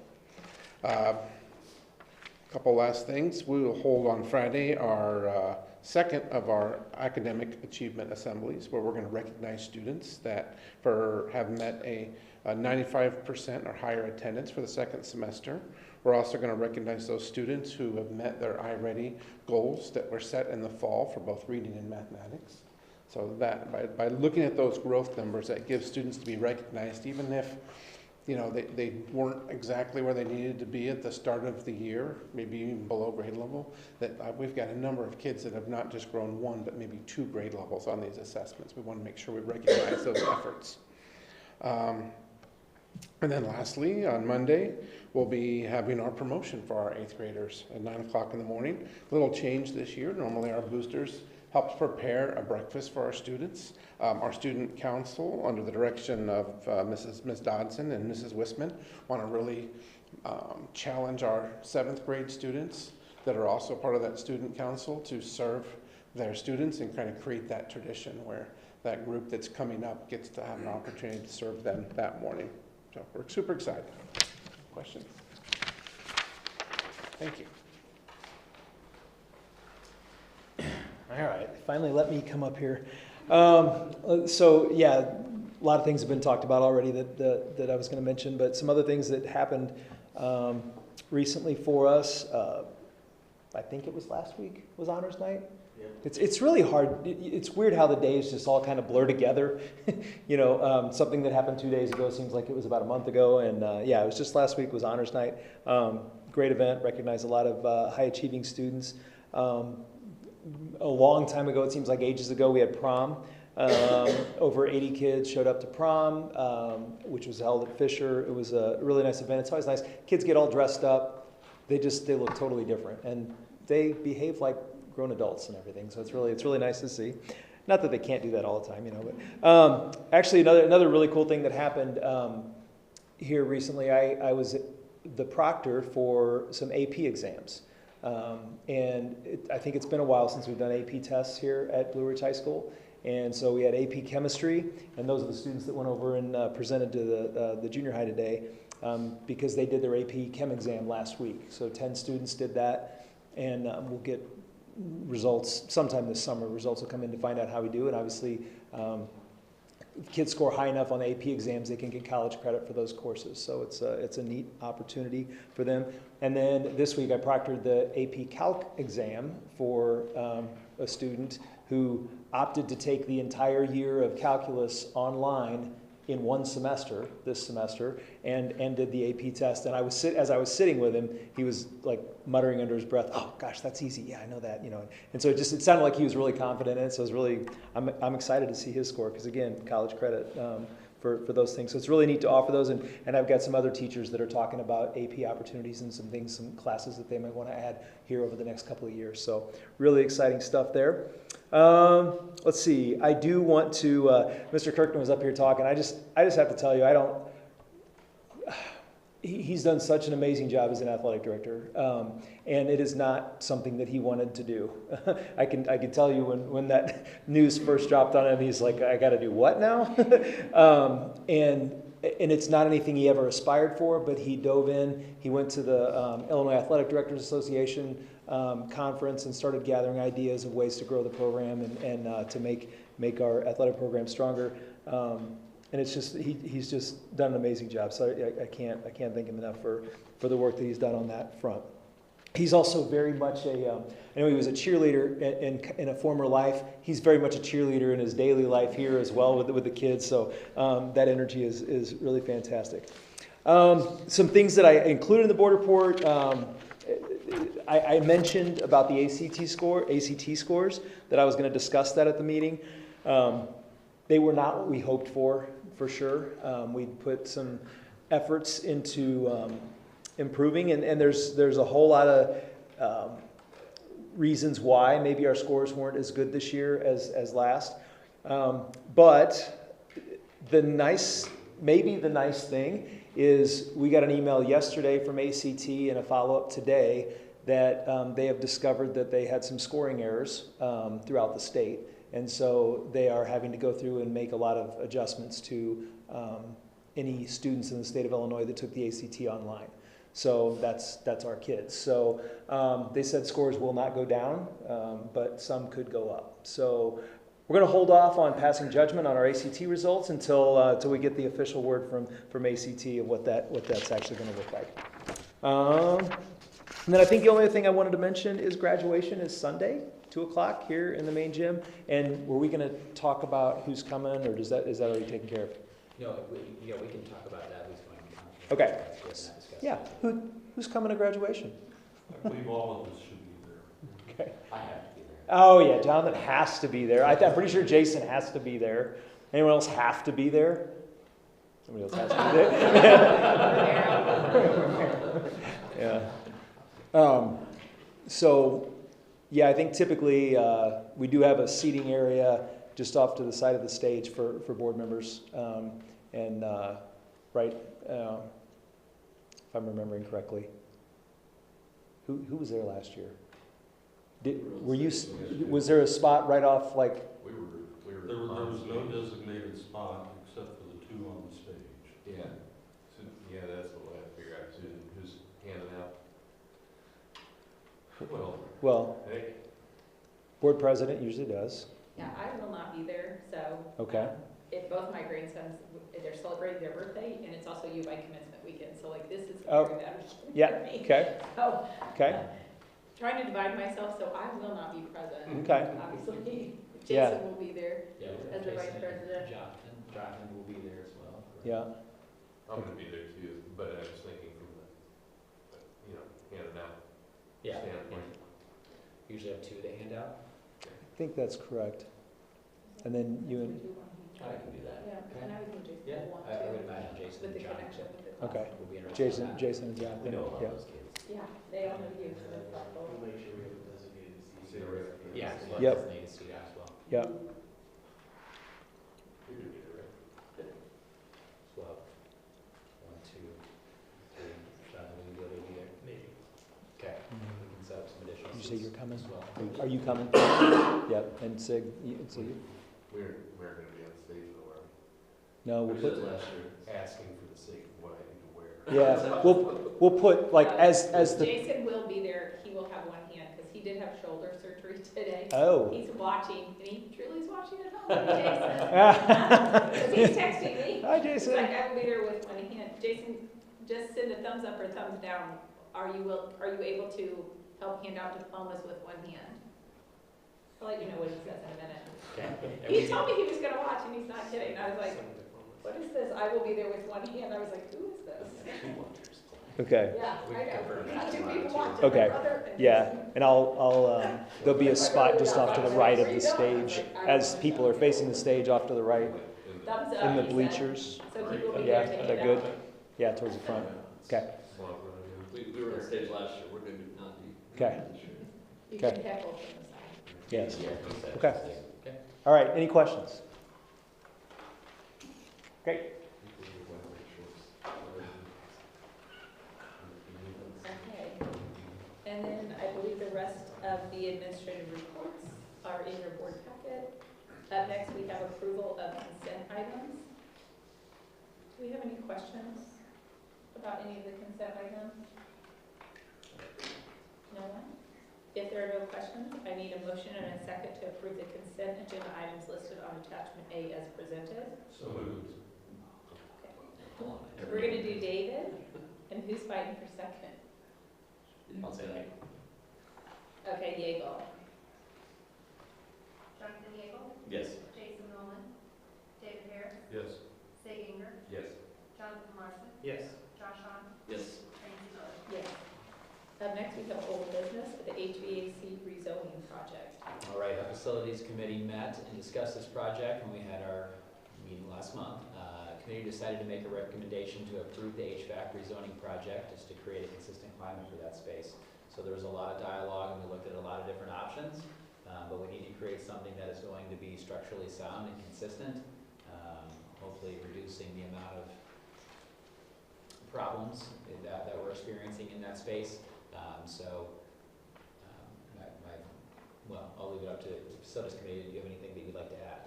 Couple last things. We will hold on Friday our second of our academic achievement assemblies, where we're going to recognize students that have met a 95% or higher attendance for the 2nd semester. We're also going to recognize those students who have met their iReady goals that were set in the fall for both reading and mathematics. So that by looking at those growth numbers, that gives students to be recognized, even if they weren't exactly where they needed to be at the start of the year, maybe even below grade level, that we've got a number of kids that have not just grown 1, but maybe 2 grade levels on these assessments. We want to make sure we recognize those efforts. And then lastly, on Monday, we'll be having our promotion for our 8th graders at 9 o'clock in the morning. A little change this year. Normally our boosters helps prepare a breakfast for our students. Our student council, under the direction of Ms. Dodson and Mrs. Wisman, want to really challenge our 7th grade students that are also part of that student council to serve their students and kind of create that tradition where that group that's coming up gets to have an opportunity to serve them that morning. So we're super excited. Questions? Thank you. All right, finally let me come up here. So yeah, a lot of things have been talked about already that I was going to mention, but some other things that happened recently for us. I think it was last week was honors night. Yeah. It's really hard. It's weird how the days just all kind of blur together. Something that happened 2 days ago seems like it was about a month ago, and yeah, it was just last week was honors night. Great event, recognized a lot of high achieving students. A long time ago, it seems like ages ago, we had prom. Over 80 kids showed up to prom, which was held at Fisher. It was a really nice event. It's always nice. Kids get all dressed up. They look totally different, and they behave like grown adults and everything. So it's really nice to see. Not that they can't do that all the time, but actually another really cool thing that happened here recently. I was the proctor for some AP exams. And I think it's been a while since we've done AP tests here at Blue Ridge High School. And so we had AP chemistry, and those are the students that went over and presented to the junior high today because they did their AP chem exam last week. So 10 students did that, and we'll get results sometime this summer. Results will come in to find out how we do, and obviously, if kids score high enough on the AP exams, they can get college credit for those courses. So it's a neat opportunity for them. And then this week I proctored the AP Calc exam for a student who opted to take the entire year of calculus online in one semester, this semester, and did the AP test. And as I was sitting with him, he was like muttering under his breath, "Oh gosh, that's easy. Yeah, I know that." You know. And so it sounded like he was really confident in it. So it was really, I'm excited to see his score because again, college credit for those things. So it's really neat to offer those. And I've got some other teachers that are talking about AP opportunities and some things, some classes that they might want to add here over the next couple of years. So really exciting stuff there. Let's see. I do want to. Mr. Kirkman was up here talking. I just have to tell you, he's done such an amazing job as an athletic director, and it is not something that he wanted to do. I can tell you when that news first dropped on him, he's like, "I got to do what now?" And it's not anything he ever aspired for, but he dove in. He went to the Illinois Athletic Directors Association conference and started gathering ideas of ways to grow the program and to make our athletic program stronger. And it's just he's just done an amazing job. So I can't thank him enough for the work that he's done on that front. He's also very much I know he was a cheerleader in a former life. He's very much a cheerleader in his daily life here as well with the kids. So that energy is really fantastic. Some things that I included in the board report. I mentioned about the ACT scores, that I was going to discuss that at the meeting. They were not what we hoped for sure. We'd put some efforts into improving, and there's a whole lot of reasons why maybe our scores weren't as good this year as last. But the nice thing is we got an email yesterday from ACT and a follow-up today that they have discovered that they had some scoring errors throughout the state. And so they are having to go through and make a lot of adjustments to any students in the state of Illinois that took the ACT online. So that's our kids. So they said scores will not go down, but some could go up. So we're going to hold off on passing judgment on our ACT results until we get the official word from ACT of what that's actually going to look like. And then I think the only other thing I wanted to mention is graduation is Sunday, 2 o'clock here in the main gym. And were we going to talk about who's coming, or is that already taken care of? No, we can talk about that. Who's going to come? Okay. Yeah. Who's coming to graduation? I believe all of us should be there. Okay. I have to be there. Oh yeah, Jonathan has to be there. I'm pretty sure Jason has to be there. Anyone else have to be there? Somebody else has to be there. Yeah. So, yeah, I think typically we do have a seating area just off to the side of the stage for board members. Right, if I'm remembering correctly. Who was there last year? Was there a spot right off like? There was no designated spot except for the two on the stage. Yeah. So, yeah, that's what I have to figure out too. Who's handing out? Well, hey. Board president usually does. Yeah, I will not be there, so. Okay. If both my grandsons, they're celebrating their birthday, and it's also U-Bike commencement weekend, so like this is very bad Yeah, for me. okay. So, Okay. trying to divide myself, so I will not be present. Okay. Obviously, Yeah. Jason will be there Yeah, as the vice Jason president. and Jonathan will be there as well. Yeah. I'm going to be there too, but I was thinking from the, handing out standpoint. Usually have two to hand out. I think that's correct. And then you and, I can do that. Yeah, and I would think Jason Yeah, will want I to. would imagine Jason With and the Jonathan connection with the okay. will be interested in that. Jason and Jonathan. We know a lot Yeah. of those kids. Yeah, they all know you, so that's helpful. We'll make sure we have a designated seat. Yeah, so Yep. designated seat as well. Yeah. You're going to be there, right? So we'll have 1, 2, 3. Jonathan, will you be able to be there? Maybe. Okay, we can set up some additional Did you seats say you're coming? as well. Are you coming? Yep. And Sig, so you? We're going to be on stage though, are we? No, we'll We put. did last year, asking for the sake of what I need to wear. Yeah, we'll put like as the. Jason will be there. He will have one hand because he did have shoulder surgery today. Oh. He's watching, and he truly is watching at home, Jason. Because he's texting me. Hi, Jason. He's like, I will be there with one hand. Jason, just send a thumbs up or thumbs down. Are you able to help hand out diplomas with one hand? I'll let you know what he says in a minute. He told me he was gonna watch, and he's not kidding. I was like, what is this? I will be there with one hand. I was like, who is this? Okay. Yeah, I know. Not two people watching. Okay. My brother and Yeah, and there'll be a spot just off to the right of the stage, as people are facing the stage off to the right, Thumbs up, in the he said. bleachers. So he will be Yeah, there to is hand that out. good? Yeah, towards the front. Okay, We were on stage last year, we're going to not be. okay, You Okay. can heckle from the side. yes. Okay. Okay. All right, any questions? Great. Okay. And then I believe the rest of the administrative reports are in your board packet. Up next, we have approval of consent items. Do we have any questions about any of the consent items? No one? If there are no questions, I need a motion and a second to approve the consent agenda items listed on attachment A as presented. So moved. We're gonna do David, and who's fighting for second? I'll say that. Okay, Yeagle. Jonathan Yeagle, Yes. Jason Nolan, David Harris, Yes. Seginger, Yes. Jonathan Larson, Yes. Josh Hahn, Yes. Francie Miller. Yes. Up next, we have old business, the HVAC rezoning project. All right, our facilities committee met and discussed this project when we had our meeting last month. Committee decided to make a recommendation to approve the HVAC rezoning project just to create a consistent climate for that space. So there was a lot of dialogue and we looked at a lot of different options, but we need to create something that is going to be structurally sound and consistent, hopefully reducing the amount of problems that we're experiencing in that space. Well, I'll leave it up to the facilities committee. Do you have anything that you'd like to add?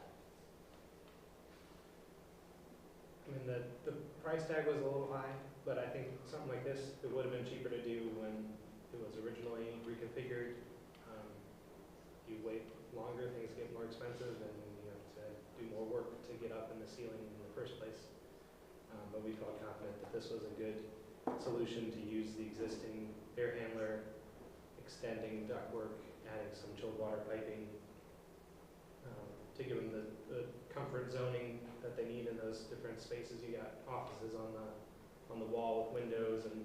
I mean, the price tag was a little high, but I think something like this, it would have been cheaper to do when it was originally reconfigured. You wait longer, things get more expensive, and you have to do more work to get up in the ceiling in the first place. But we felt confident that this was a good solution to use the existing air handler, extending ductwork, adding some chilled water piping, to give them the comfort zoning that they need in those different spaces. You got offices on the wall with windows and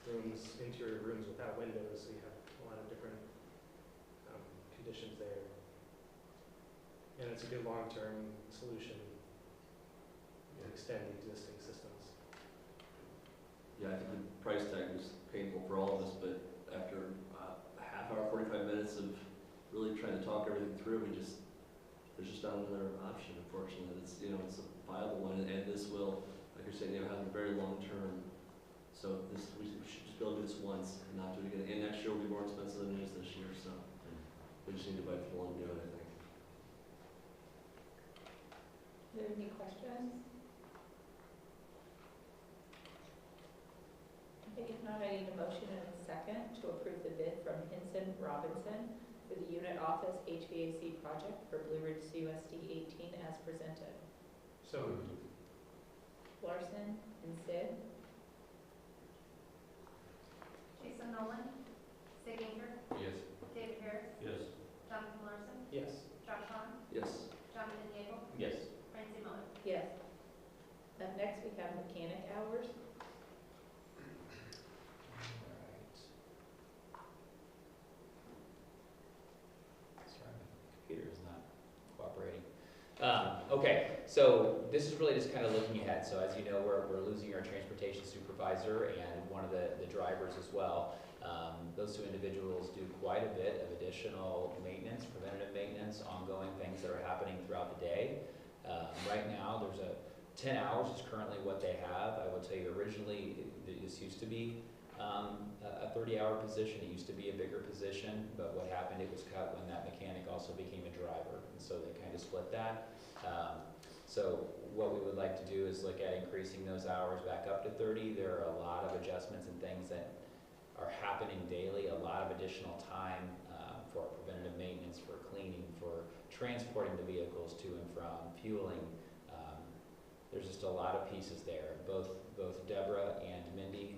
rooms, interior rooms without windows, so you have a lot of different conditions there. And it's a good long-term solution to extend the existing systems. Yeah, I think the price tag was painful for all of us, but after a half hour, 45 minutes of really trying to talk everything through, there's just not another option, unfortunately. It's a viable one, and this will, like you're saying, have a very long term. So we should just be able to do this once and not do it again. And next year will be more expensive than it is this year, so we just need to bite the bullet and do it, I think. Are there any questions? Okay, if not, I need a motion and a second to approve the bid from Hinson Robinson for the unit office HVAC project for Blue Ridge CUSD 18 as presented. So Larson and Sid. Jason Nolan, Seginger, Yes. David Harris, Yes. Jonathan Larson, yes. Josh Hahn, Yes. Jonathan Yeagle, Yes. Francie Miller. Yes. Up next, we have mechanic hours. Sorry, my computer is not cooperating. Okay, so this is really just kind of looking ahead. So as you know, we're losing our transportation supervisor and one of the drivers as well. Those two individuals do quite a bit of additional maintenance, preventative maintenance, ongoing things that are happening throughout the day. Right now, there's 10 hours is currently what they have. I will tell you, originally, this used to be a 30-hour position. It used to be a bigger position, but what happened, it was cut when that mechanic also became a driver, and so they kind of split that. So what we would like to do is look at increasing those hours back up to 30. There are a lot of adjustments and things that are happening daily, a lot of additional time for preventative maintenance, for cleaning, for transporting the vehicles to and from, fueling. There's just a lot of pieces there. Both Deborah and Mindy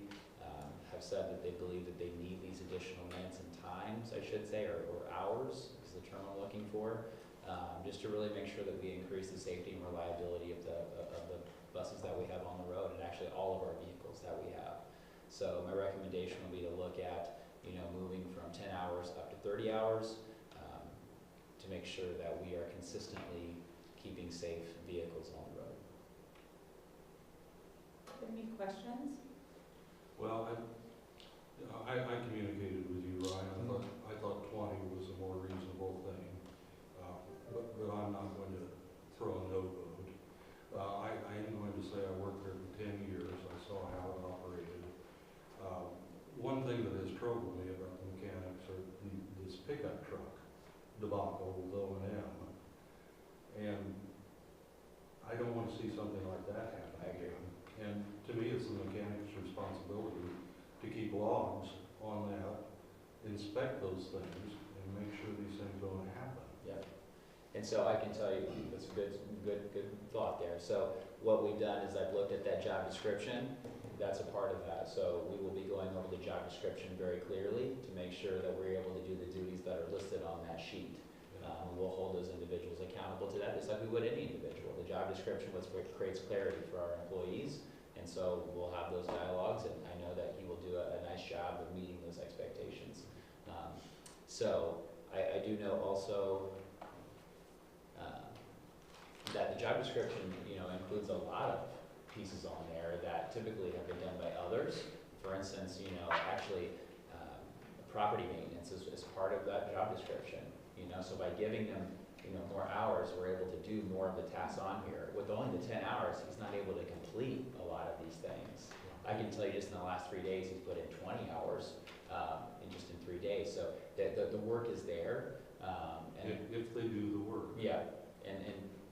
have said that they believe that they need these additional minutes and times, I should say, or hours is the term I'm looking for, just to really make sure that we increase the safety and reliability of the buses that we have on the road, and actually all of our vehicles that we have. So my recommendation would be to look at, you know, moving from 10 hours up to 30 hours to make sure that we are consistently keeping safe vehicles on the road. Any questions? Well, I communicated with you, Ryan. I thought 20 was a more reasonable thing, but I'm not going to throw a no vote. I am going to say I worked there for 10 years. I saw how it operated. One thing that has troubled me about the mechanics are this pickup truck debacle with O&M, and I don't want to see something like that happen again. And to me, it's the mechanic's responsibility to keep logs on that, inspect those things, and make sure these things don't happen. Yeah. And so I can tell you, that's a good thought there. So what we've done is I've looked at that job description. That's a part of that. So we will be going over the job description very clearly to make sure that we're able to do the duties that are listed on that sheet. We'll hold those individuals accountable to that, just like we would any individual. The job description was what creates clarity for our employees. And so we'll have those dialogues, and I know that he will do a nice job of meeting those expectations. So I do know also that the job description, you know, includes a lot of pieces on there that typically have been done by others. For instance, you know, actually property maintenance is part of that job description. You know, so by giving them, you know, more hours, we're able to do more of the tasks on here. With only the 10 hours, he's not able to complete a lot of these things. I can tell you just in the last 3 days, he's put in 20 hours in 3 days. So the work is there. And if they do the work. Yeah, and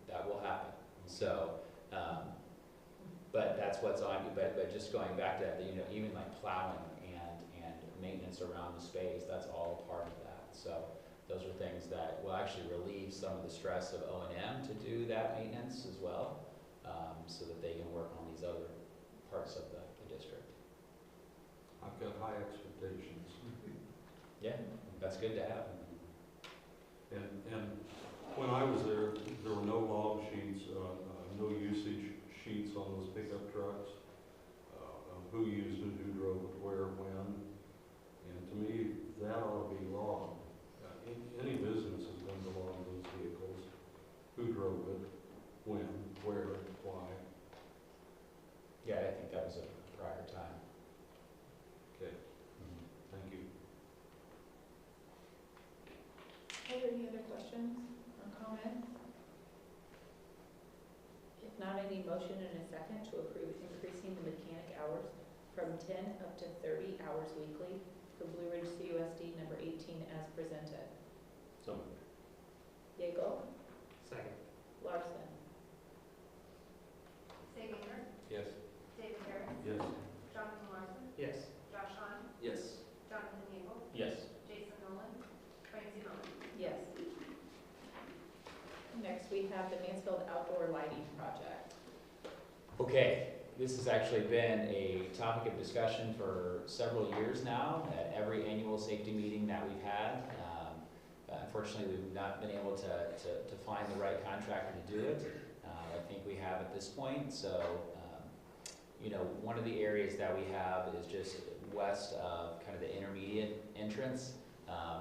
that will happen. So, but that's what's on you. But just going back to that, you know, even like plowing and maintenance around the space, that's all a part of that. So those are things that will actually relieve some of the stress of O&M to do that maintenance as well, so that they can work on these other parts of the district. I've got high expectations. Yeah, that's good to have. And when I was there were no log sheets, no usage sheets on those pickup trucks, who used it, who drove it, where, when. And to me, that ought to be logged. Any business is going to log those vehicles, who drove it, when, where, why. Yeah, I think that was a prior time. Okay, thank you. Are there any other questions or comments? If not, I need motion and a second to approve increasing the mechanic hours from 10 up to 30 hours weekly for Blue Ridge CUSD number 18 as presented. So. Yeagle. Second. Larson. Seager. Yes. David Harris. Yes. Jonathan Larson. Yes. Josh Hahn. Yes. Jonathan Yeagle. Yes. Jason Nolan. Francie Miller. Yes. Next, we have the Mansfield Outdoor Lighting Project. Okay, this has actually been a topic of discussion for several years now at every annual safety meeting that we've had. Unfortunately, we've not been able to find the right contractor to do it. I think we have at this point. So, you know, one of the areas that we have is just west of kind of the intermediate entrance.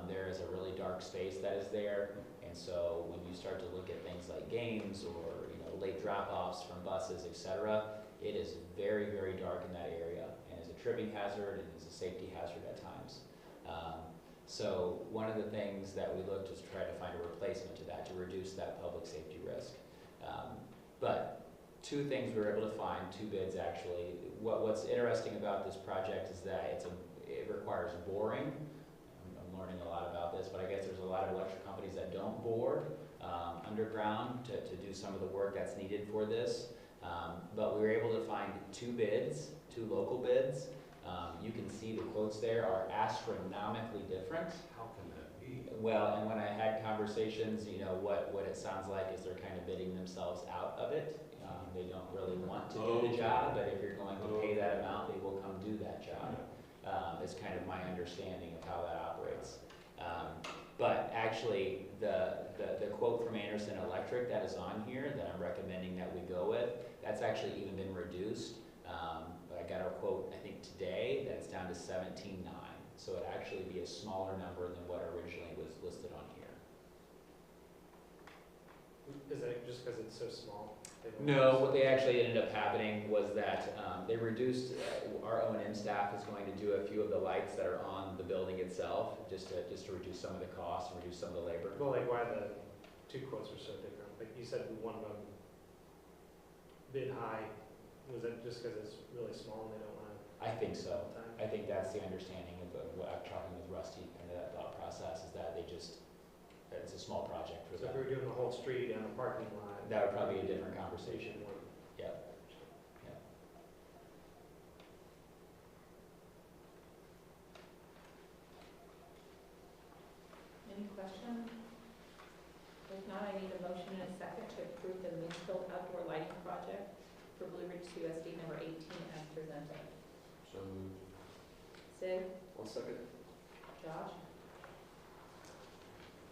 There is a really dark space that is there. And so when you start to look at things like games or, you know, late drop-offs from buses, etc., it is very, very dark in that area and is a tripping hazard and is a safety hazard at times. So one of the things that we looked is to try to find a replacement to that to reduce that public safety risk. But two things we were able to find, two bids actually. What's interesting about this project is that it requires boring. I'm learning a lot about this, but I guess there's a lot of electric companies that don't bore underground to do some of the work that's needed for this. But we were able to find two bids, two local bids. You can see the quotes there are astronomically different. How can that be? Well, and when I had conversations, you know, what it sounds like is they're kind of bidding themselves out of it. They don't really want to do the job, but if you're going to pay that amount, they will come do that job. Is kind of my understanding of how that operates. But actually, the quote from Anderson Electric that is on here that I'm recommending that we go with, that's actually even been reduced. But I got our quote, I think today, that's down to 17.9. So it'd actually be a smaller number than what originally was listed on here. Is that just because it's so small? No, what they actually ended up happening was that they reduced, our O&M staff is going to do a few of the lights that are on the building itself, just to reduce some of the costs and reduce some of the labor. Well, like why the two quotes were so different? Like you said, one of them bid high. Was that just because it's really small and they don't want to? I think so. I think that's the understanding of what I'm talking with Rusty, kind of that thought process is that it's a small project for them. So if we were doing the whole street and the parking lot. That would probably be a different conversation. Yep. Yep. Any questions? If not, I need a motion and a second to approve the Mansfield Outdoor Lighting Project for Blue Ridge CUSD number 18 as presented. So moved. Sig, 1 second. Josh,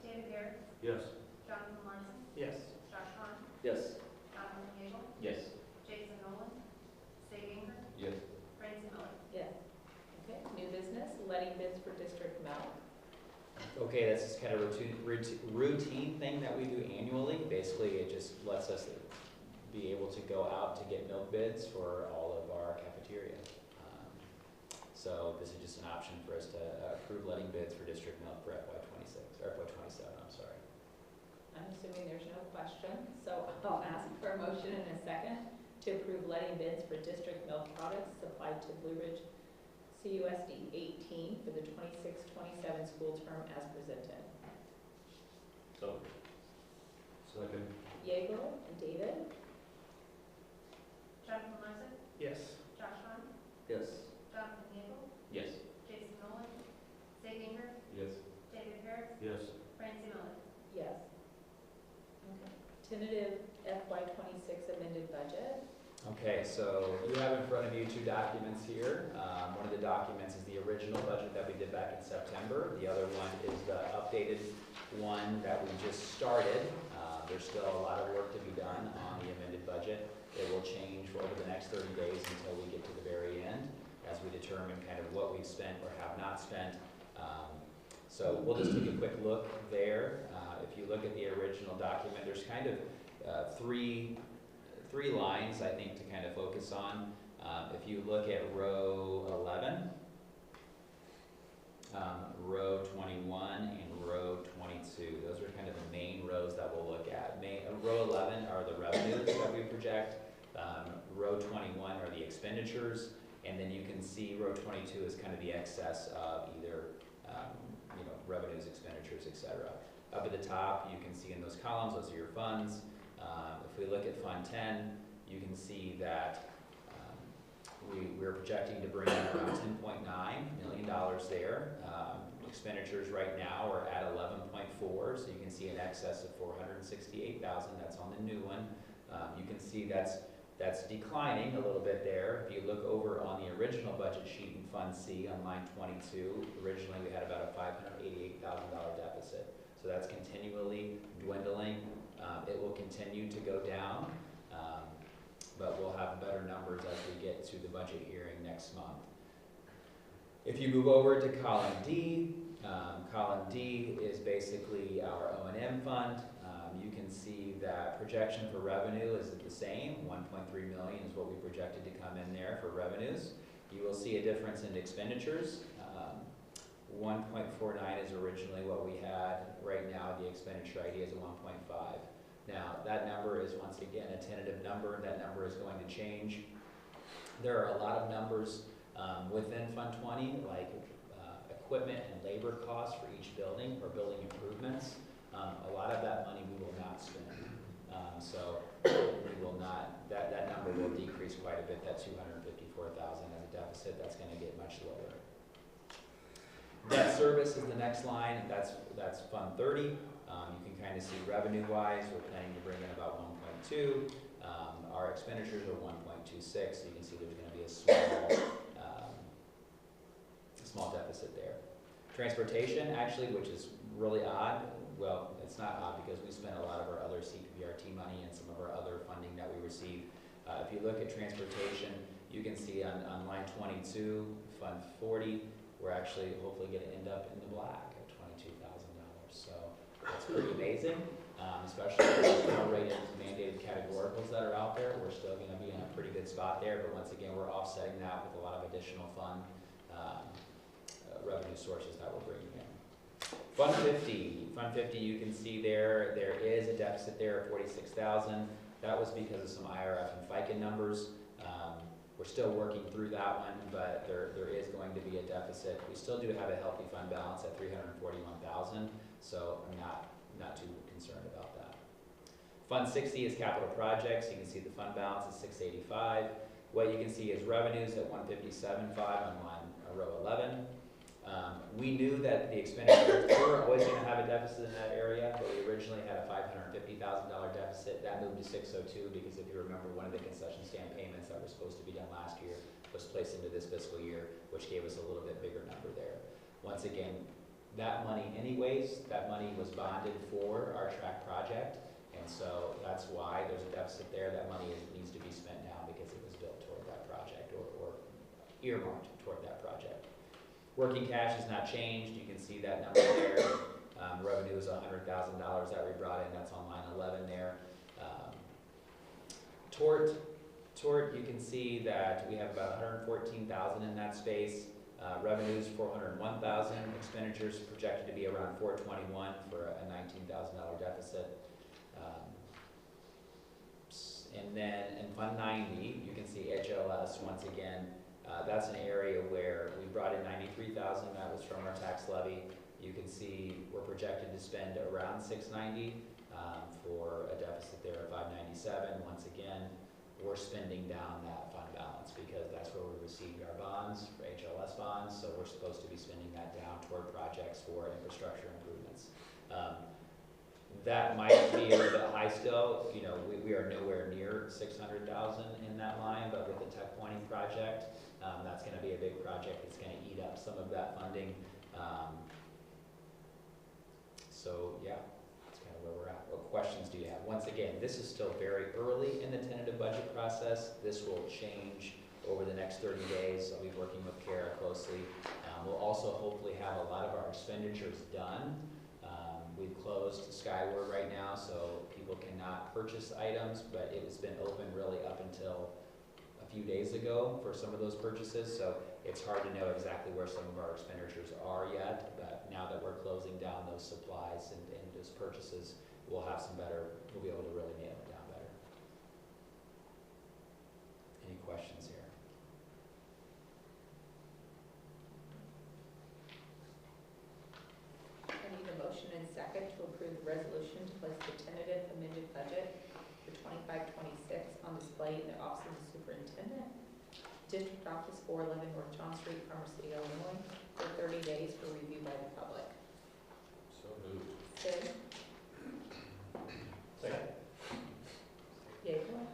David Garrett, Yes. Jonathan Larson, Yes. Josh Hahn, Yes. Jonathan Gable, Yes. Jason Nolan, Sig Ingrid, Yes. Francie Miller. yes. Okay, new business, letting bids for district milk. Okay, that's just kind of routine thing that we do annually. Basically, it just lets us be able to go out to get milk bids for all of our cafeteria. So this is just an option for us to approve letting bids for district milk for FY26, or FY27, I'm sorry. I'm assuming there's no question, so I'll ask for a motion and a second to approve letting bids for district milk products supplied to Blue Ridge CUSD 18 for the 26-27 school term as presented. So. Second. Yeager and David, Jonathan Larson, Yes. Josh Hahn, Yes. Jonathan Gable, Yes. Jason Nolan, Sig Ingrid, Yes. David Garrett, Yes. Francie Miller. yes. Okay. Tentative FY26 amended budget. Okay, so you have in front of you two documents here. One of the documents is the original budget that we did back in September. The other one is the updated one that we just started. There's still a lot of work to be done on the amended budget. It will change over the next 30 days until we get to the very end as we determine kind of what we've spent or have not spent. So we'll just take a quick look there. If you look at the original document, there's kind of three lines, I think, to kind of focus on. If you look at row 11, row 21, and row 22, those are kind of the main rows that we'll look at. Row 11 are the revenues that we project. Row 21 are the expenditures, and then you can see row 22 is kind of the excess of either revenues, expenditures, etc. Up at the top, you can see in those columns, those are your funds. If we look at Fund 10, you can see that we're projecting to bring in around $10.9 million there. Expenditures right now are at 11.4, so you can see an excess of 468,000. That's on the new one. You can see that's declining a little bit there. If you look over on the original budget sheet in Fund C on line 22, originally we had about a $588,000 deficit. So that's continually dwindling. It will continue to go down, but we'll have better numbers as we get to the budget hearing next month. If you move over to column D is basically our O&M fund. You can see that projection for revenue is the same. 1.3 million is what we projected to come in there for revenues. You will see a difference in expenditures. 1.49 is originally what we had. Right now, the expenditure idea is a 1.5. Now, that number is, once again, a tentative number. That number is going to change. There are a lot of numbers within Fund 20, like equipment and labor costs for each building or building improvements. A lot of that money we will not spend. So we will not, that number will decrease quite a bit. That 254,000 as a deficit, that's going to get much lower. Debt service is the next line, and that's Fund 30. You can kind of see revenue-wise, we're planning to bring in about 1.2. Our expenditures are 1.26, so you can see there's going to be a small deficit there. Transportation, actually, which is really odd. Well, it's not odd because we spent a lot of our other CPRT money and some of our other funding that we receive. If you look at transportation, you can see on line 22, Fund 40, we're actually hopefully going to end up in the black at $22,000. So that's pretty amazing, especially with the rated mandated categoricals that are out there. We're still going to be in a pretty good spot there, but once again, we're offsetting that with a lot of additional fund revenue sources that we're bringing in. Fund 50, you can see there is a deficit there of 46,000. That was because of some IRF and FICA numbers. We're still working through that one, but there is going to be a deficit. We still do have a healthy fund balance at 341,000, so I'm not too concerned about that. Fund 60 is capital projects. You can see the fund balance is 685. What you can see is revenues at 157.5 on row 11. We knew that the expenditures were always going to have a deficit in that area, but we originally had a $550,000 deficit. That moved to 602 because if you remember, one of the concession stand payments that were supposed to be done last year was placed into this fiscal year, which gave us a little bit bigger number there. Once again, that money was bonded for our track project, and so that's why there's a deficit there. That money needs to be spent now because it was built toward that project or earmarked toward that project. Working cash has not changed. You can see that number there. Revenue is $100,000 that we brought in. That's on line 11 there. Tort, you can see that we have about $114,000 in that space. Revenues $401,000. Expenditures projected to be around $421,000 for a $19,000 deficit. And then in Fund 90, you can see HLS once again. That's an area where we brought in $93,000. That was from our tax levy. You can see we're projected to spend around $690 for a deficit there of $597. Once again, we're spending down that fund balance because that's where we received our bonds, for HLS bonds. So we're supposed to be spending that down toward projects for infrastructure improvements. That might be a little bit high still. You know, we are nowhere near $600,000 in that line, but with the tech pointing project, that's going to be a big project. It's going to eat up some of that funding. So yeah, that's kind of where we're at. What questions do you have? Once again, this is still very early in the tentative budget process. This will change over the next 30 days. I'll be working with Kara closely. We'll also hopefully have a lot of our expenditures done. We've closed Skyward right now, so people cannot purchase items, but it has been open really up until a few days ago for some of those purchases, so it's hard to know exactly where some of our expenditures are yet, but now that we're closing down those supplies and those purchases, we'll be able to really nail it down better. Any questions here? I need a motion and second to approve the resolution to place the tentative amended budget for 25-26 on display in the office of the superintendent, District Office 411 North John Street, Commerce City, Illinois, for 30 days for review by the public. So moved. Sid? Second. Yeaple?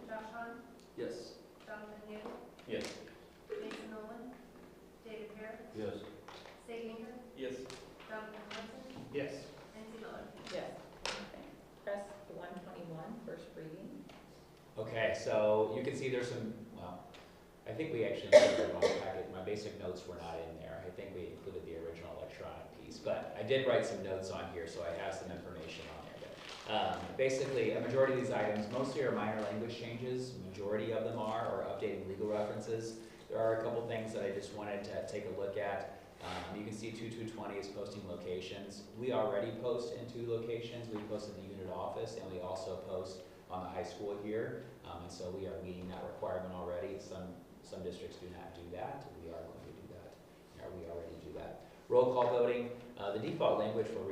Josh Hahn, Yes. Jonathan Gable, Yes. Jason Nolan, David Harris, Yes. Sig Hager, Yes. Jonathan Hudson, Yes. Nancy Miller. Yes. Okay. Press 121, first reading. Okay, so you can see there's some, well, I think we actually included the wrong packet. My basic notes were not in there. I think we included the original electronic piece, but I did write some notes on here, so I have some information on there. But, basically, a majority of these items, mostly are minor language changes. Majority of them are, or updating legal references. There are a couple things that I just wanted to take a look at. You can see 2220 is posting locations. We already post in 2 locations. We post in the unit office, and we also post on the high school here, and so we are meeting that requirement already. Some districts do not do that. We are going to do that. Or we already do that. Roll call voting. The default language for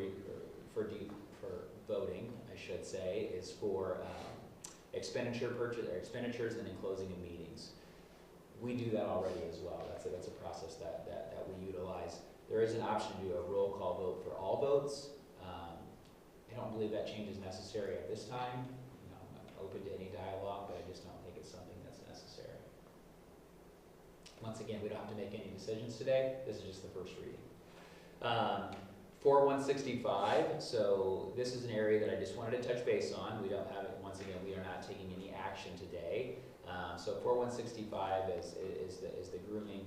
voting, I should say, is for expenditures and enclosing of meetings. We do that already as well. That's a process that we utilize. There is an option to do a roll call vote for all votes. I don't believe that change is necessary at this time. You know, I'm open to any dialogue, but I just don't think it's something that's necessary. Once again, we don't have to make any decisions today. This is just the first reading. 4165, so this is an area that I just wanted to touch base on. We don't have it, once again, we are not taking any action today. So 4165 is the grooming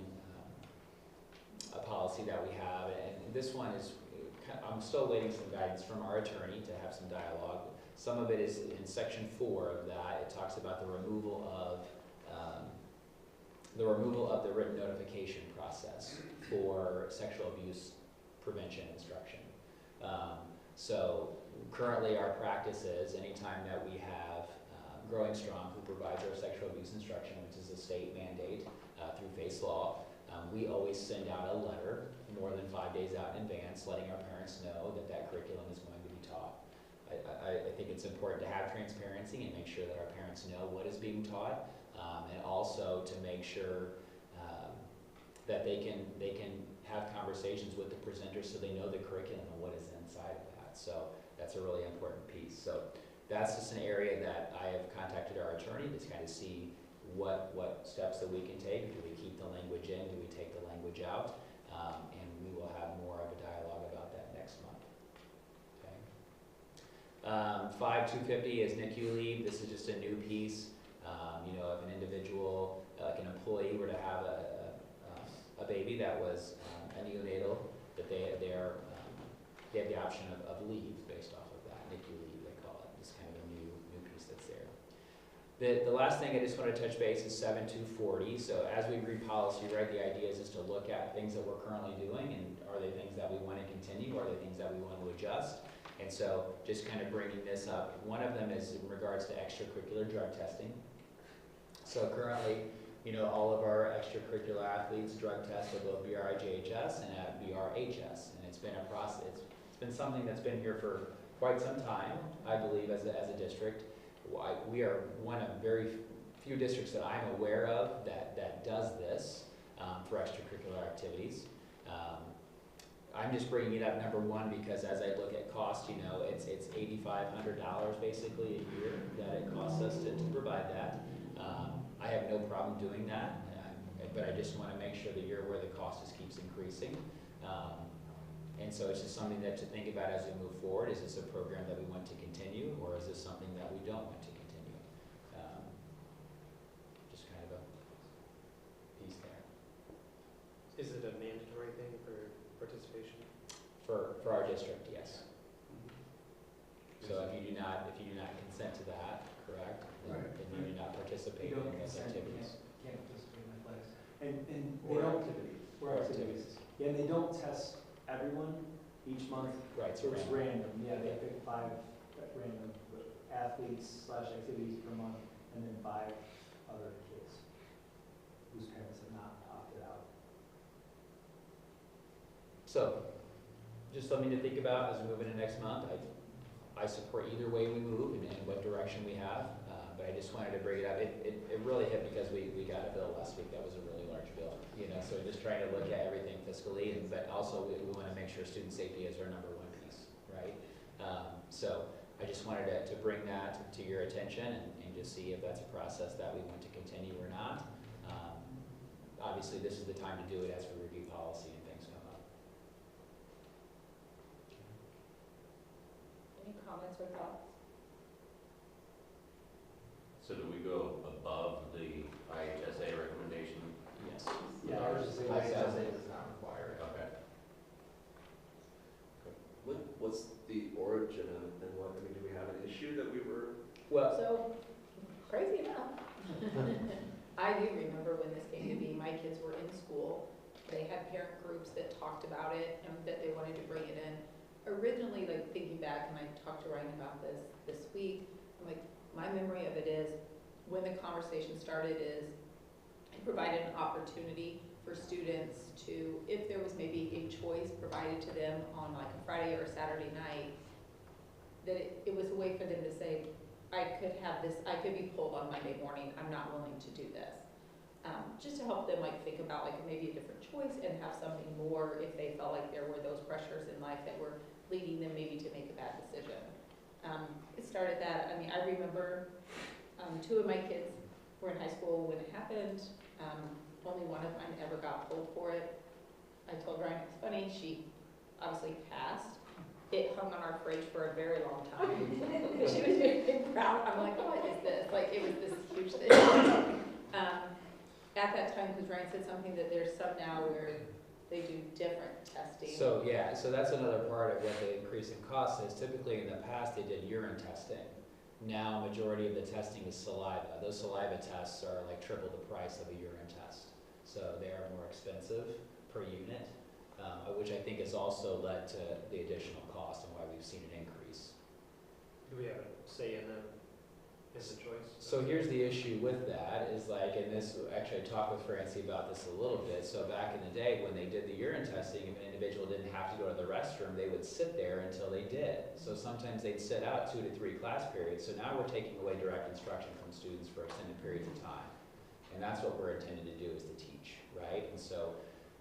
a policy that we have, and this one is, I'm still waiting some guidance from our attorney to have some dialogue. Some of it is in section 4 of that. It talks about the removal of the written notification process for sexual abuse prevention instruction. So currently our practice is anytime that we have Growing Strong, who provides our sexual abuse instruction, which is a state mandate through face law, we always send out a letter more than 5 days out in advance letting our parents know that that curriculum is going to be taught. I think it's important to have transparency and make sure that our parents know what is being taught, and also to make sure that they can have conversations with the presenters so they know the curriculum and what is inside of that. So that's a really important piece. So that's just an area that I have contacted our attorney to kind of see what steps that we can take. Do we keep the language in? Do we take the language out? And we will have more of a dialogue about that next month. Okay. 5250 is NICU leave. This is just a new piece. You know, if an individual, like an employee, were to have a baby that was a neonatal, that they have the option of leave based off of that. NICU leave, they call it. Just kind of a new piece that's there. The last thing I just want to touch base is 7240. So as we read policy, right, the idea is just to look at things that we're currently doing, and are they things that we want to continue, or are they things that we want to adjust? And so just kind of bringing this up, one of them is in regards to extracurricular drug testing. So currently, you know, all of our extracurricular athletes drug test at both BRIJHS and at BRHS, and it's been a process. It's been something that's been here for quite some time, I believe, as a district. We are one of very few districts that I'm aware of that does this for extracurricular activities. I'm just bringing it up, number one, because as I look at cost, you know, it's $8,500 basically a year that it costs us to provide that. I have no problem doing that, but I just want to make sure that you're aware the cost just keeps increasing. And so it's just something that to think about as we move forward. Is this a program that we want to continue, or is this something that we don't want to continue? Just kind of a piece there. Is it a mandatory thing for participation? For our district, yes. So if you do not consent to that, correct? Then you do not participate in those activities. Can't participate in athletics. And they don't activities. Or activities. Yeah, and they don't test everyone each month. Right, so it's random. Yeah, they pick 5 random athletes / activities per month, and then 5 other kids whose parents have not opted out. So, just something to think about as we move into next month. I support either way we move and what direction we have, but I just wanted to bring it up. It really hit because we got a bill last week that was a really large bill, you know, so we're just trying to look at everything fiscally, but also we want to make sure student safety is our number one piece, right? So I just wanted to bring that to your attention and just see if that's a process that we want to continue or not. Obviously, this is the time to do it as we review policy and things come up. Any comments or thoughts? So do we go above the IHSA recommendation? Yes. Yeah, IHSA does not require it. Okay. What's the origin of it, and what, I mean, do we have an issue that we were? Well, So, crazy enough, I do remember when this came to be, my kids were in school, they had parent groups that talked about it and that they wanted to bring it in. Originally, like thinking back, and I talked to Ryan about this week, I'm like, my memory of it is, when the conversation started is, it provided an opportunity for students to, if there was maybe a choice provided to them on like a Friday or a Saturday night, that it was a way for them to say, I could have this, I could be pulled on Monday morning, I'm not willing to do this. just to help them like think about like maybe a different choice and have something more if they felt like there were those pressures in life that were leading them maybe to make a bad decision. It started that, I mean, I remember 2 of my kids were in high school when it happened. Only one of mine ever got pulled for it. I told Ryan it was funny, she obviously passed. It hung on our fridge for a very long time. She was very proud. I'm like, what is this? Like, it was this huge thing. At that time, because Ryan said something that there's some now where they do different testing. So, yeah, so that's another part of what the increase in cost is. Typically in the past, they did urine testing. Now, majority of the testing is saliva. Those saliva tests are like triple the price of a urine test. So they are more expensive per unit, which I think has also led to the additional cost and why we've seen an increase. Do we have a say in the choice? So here's the issue with that is like, and this, actually I talked with Francie about this a little bit. So back in the day when they did the urine testing, if an individual didn't have to go to the restroom, they would sit there until they did. So sometimes they'd sit out 2 to 3 class periods. So now we're taking away direct instruction from students for extended periods of time. And that's what we're intended to do, is to teach, right? And so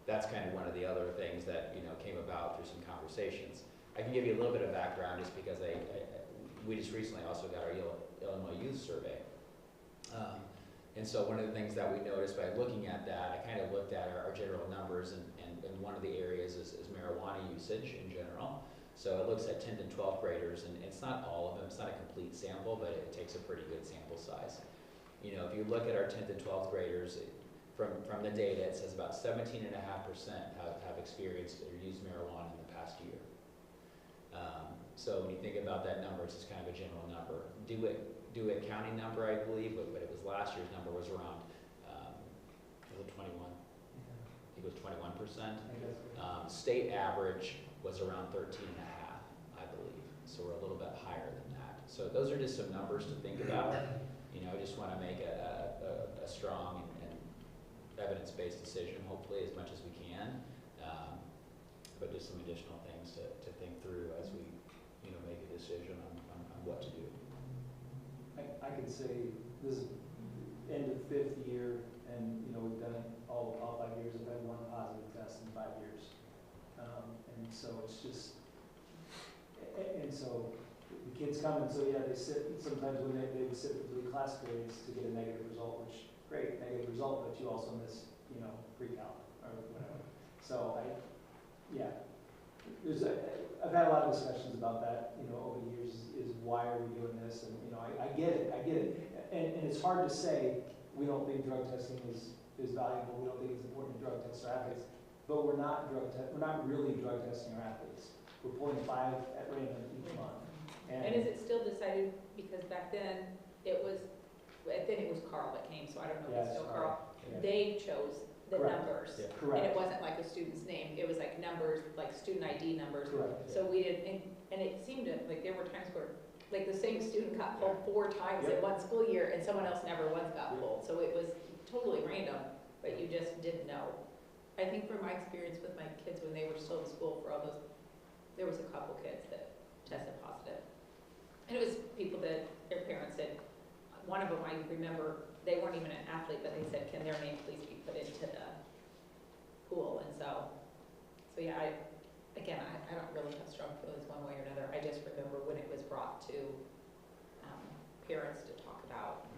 that's kind of one of the other things that, you know, came about through some conversations. I can give you a little bit of background just because we just recently also got our Illinois Youth Survey. And so one of the things that we noticed by looking at that, I kind of looked at our general numbers, and one of the areas is marijuana usage in general. So it looks at 10th and 12th graders, and it's not all of them, it's not a complete sample, but it takes a pretty good sample size. You know, if you look at our 10th and 12th graders, from the data, it says about 17.5% have experienced or used marijuana in the past year. So when you think about that number, it's just kind of a general number. Do it county number, I believe, but it was last year's number was around, was it 21? I think it was 21%. State average was around 13.5, I believe. So we're a little bit higher than that. So those are just some numbers to think about. You know, I just want to make a strong and evidence-based decision, hopefully, as much as we can. But just some additional things to think through as we, you know, make a decision on what to do. I could say this is end of 5th year, and you know we've done it all 5 years. I've had 1 positive test in 5 years, and so it's just, and so the kids come, and so yeah, they sit. Sometimes when they would sit for 3 class periods to get a negative result, which great negative result, but you also miss, you know, pre-cal or whatever. So I've had a lot of discussions about that, you know, over the years, is why are we doing this? And, you know, I get it. And it's hard to say, we don't think drug testing is valuable, we don't think it's important to drug test our athletes, but we're not really drug testing our athletes. We're pulling 5 at random each month. And is it still decided, because back then it was Carl that came, so I don't know if it's still Carl. Yeah. They chose the numbers. Yeah. Correct. And it wasn't like a student's name, it was like numbers, like student ID numbers. Correct. So we didn't, and it seemed to, like there were times where, like the same student got pulled 4 times in one school year and someone else never once got pulled. So it was totally random, but you just didn't know. I think from my experience with my kids when they were still in school for all those, there was a couple kids that tested positive. And it was people that their parents said, one of them I remember, they weren't even an athlete, but they said, can their name please be put into the pool? And so yeah, I don't really have strong feelings one way or another. I just remember when it was brought to parents to talk about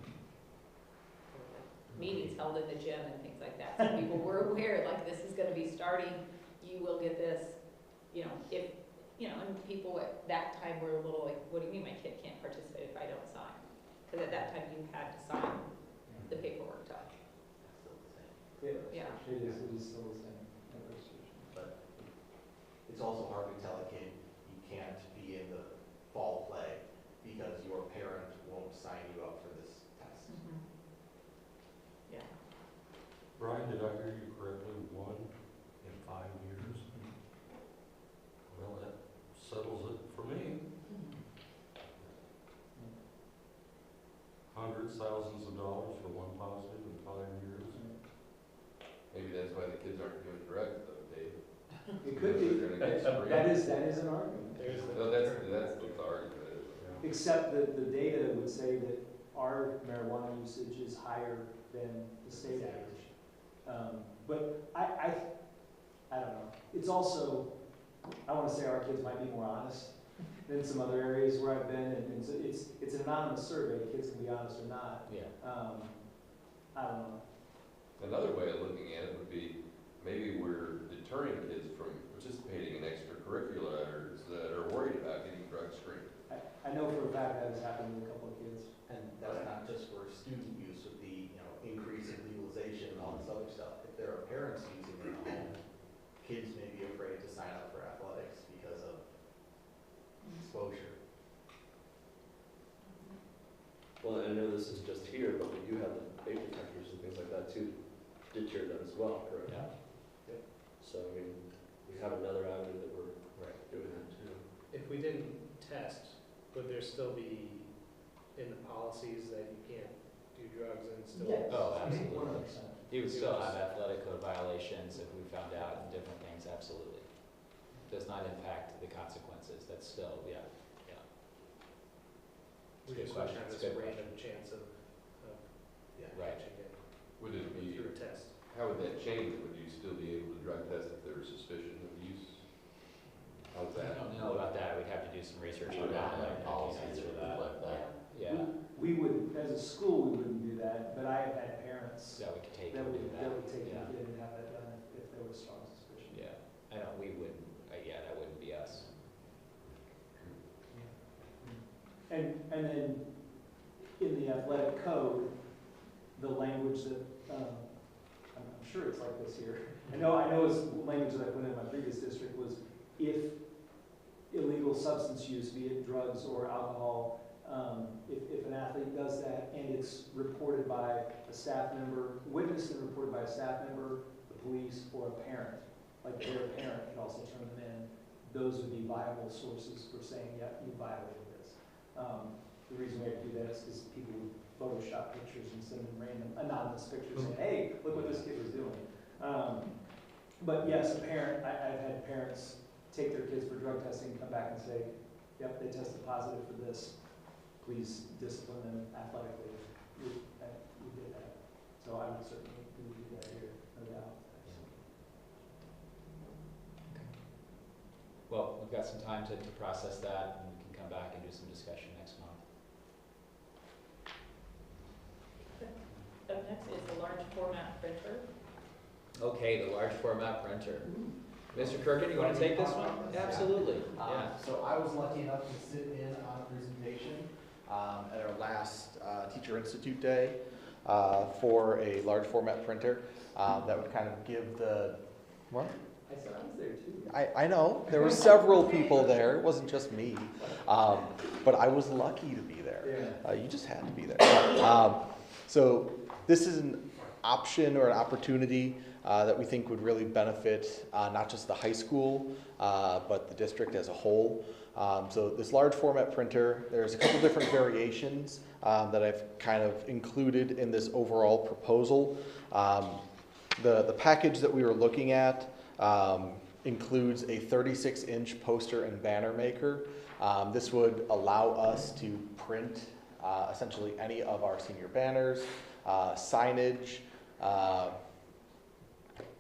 meetings held in the gym and things like that. So people were aware, like, this is gonna be starting, you will get this, you know, if, you know, and people at that time were a little like, what do you mean my kid can't participate if I don't sign? Because at that time you had to sign the paperwork to. Yeah. It is still the same. But it's also hard to tell a kid you can't be in the fall play because your parent won't sign you up for this test. Mm-hmm. Yeah. Brian, did I hear you correctly? 1 in 5 years? Well, that settles it for me. Hundreds, thousands of dollars for 1 positive in 5 years. Maybe that's why the kids aren't doing drugs though, Dave. It could be. That is an argument. Well, that's what the argument is. Except that the data would say that our marijuana usage is higher than the state average. But I don't know. It's also, I want to say our kids might be more honest than some other areas where I've been, and so it's an anonymous survey. Kids can be honest or not. Yeah. I don't know. Another way of looking at it would be maybe we're deterring kids from participating in extracurriculars that are worried about getting drug screened. I know for a fact that has happened with a couple of kids. And that's not just for student use with the, increase in legalization and all this other stuff. If there are parents using it at home, kids may be afraid to sign up for athletics because of exposure. Well, I know this is just here, but we do have the vape detectors and things like that too, deter that as well, correct? Yeah. So, I mean, we have another avenue that we're doing that too. If we didn't test, would there still be in the policies that you can't do drugs and still? Yes. Oh, absolutely. 100%. You would still have athletic code violations if we found out and different things, absolutely. Does not impact the consequences, that's still, yeah. We Good just want to question. have It's this a good random chance of Right. catching it Would it be, through a test. how would that change? Would you still be able to drug test if there was suspicion of use? How's I that? don't know about that, we'd have to do some research on that, I don't answer that. Yeah, We would, as a school, we wouldn't do that, but I have had parents that we could take that and do would that. take Yeah. the kid and have that done if there was strong suspicion. Yeah, I don't, we wouldn't, yeah, that wouldn't be us. And then in the athletic code, the language that, I'm sure it's like this here. I know it's language that I put in my previous district was if illegal substance use, be it drugs or alcohol, if an athlete does that and it's reported by a staff member, witnessed and reported by a staff member, the police, or a parent, like their parent could also turn them in, those would be viable sources for saying, yeah, you violated this. The reason we have to do that is because people would Photoshop pictures and send them random anonymous pictures saying, hey, look what this kid was doing. But yes, a parent, I've had parents take their kids for drug testing, come back and say, yep, they tested positive for this. Please discipline them athletically. We did that. So I would certainly do that here, no doubt. Well, we've got some time to process that, and we can come back and do some discussion next month. Up next is the large format printer. Okay, the large format printer. Mr. Kirkin, you want to take this one? Absolutely, yeah. So I was lucky enough to sit in on a presentation at our last Teacher Institute Day for a large format printer that would kind of give the, what? I said I was there too. I know, there were several people there, it wasn't just me, but I was lucky to be there. You just had to be there. So this is an option or an opportunity that we think would really benefit not just the high school, but the district as a whole. So this large format printer, there's a couple different variations that I've kind of included in this overall proposal. The package that we were looking at includes a 36-inch poster and banner maker. This would allow us to print essentially any of our senior banners, signage,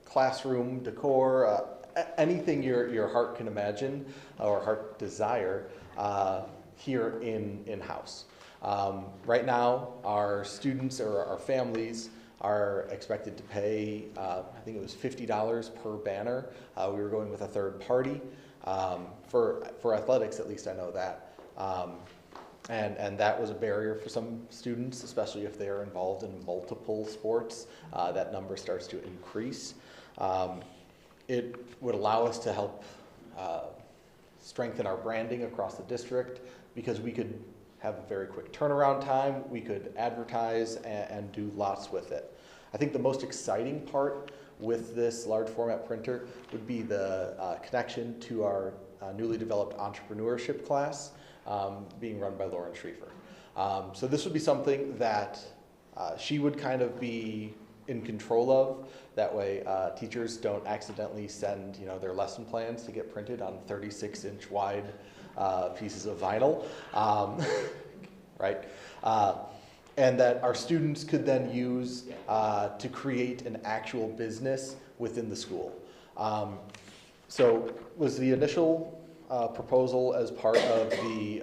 classroom decor, anything your heart can imagine or heart desire here in-house. Right now, our students or our families are expected to pay, I think it was $50 per banner. We were going with a third party. For athletics, at least I know that. And that was a barrier for some students, especially if they are involved in multiple sports. That number starts to increase. It would allow us to help strengthen our branding across the district because we could have a very quick turnaround time. We could advertise and do lots with it. I think the most exciting part with this large format printer would be the connection to our newly developed entrepreneurship class being run by Lauren Schriefer. So this would be something that she would kind of be in control of. That way teachers don't accidentally send their lesson plans to get printed on 36-inch wide pieces of vinyl, right? and that our students could then use to create an actual business within the school. So was the initial proposal as part of the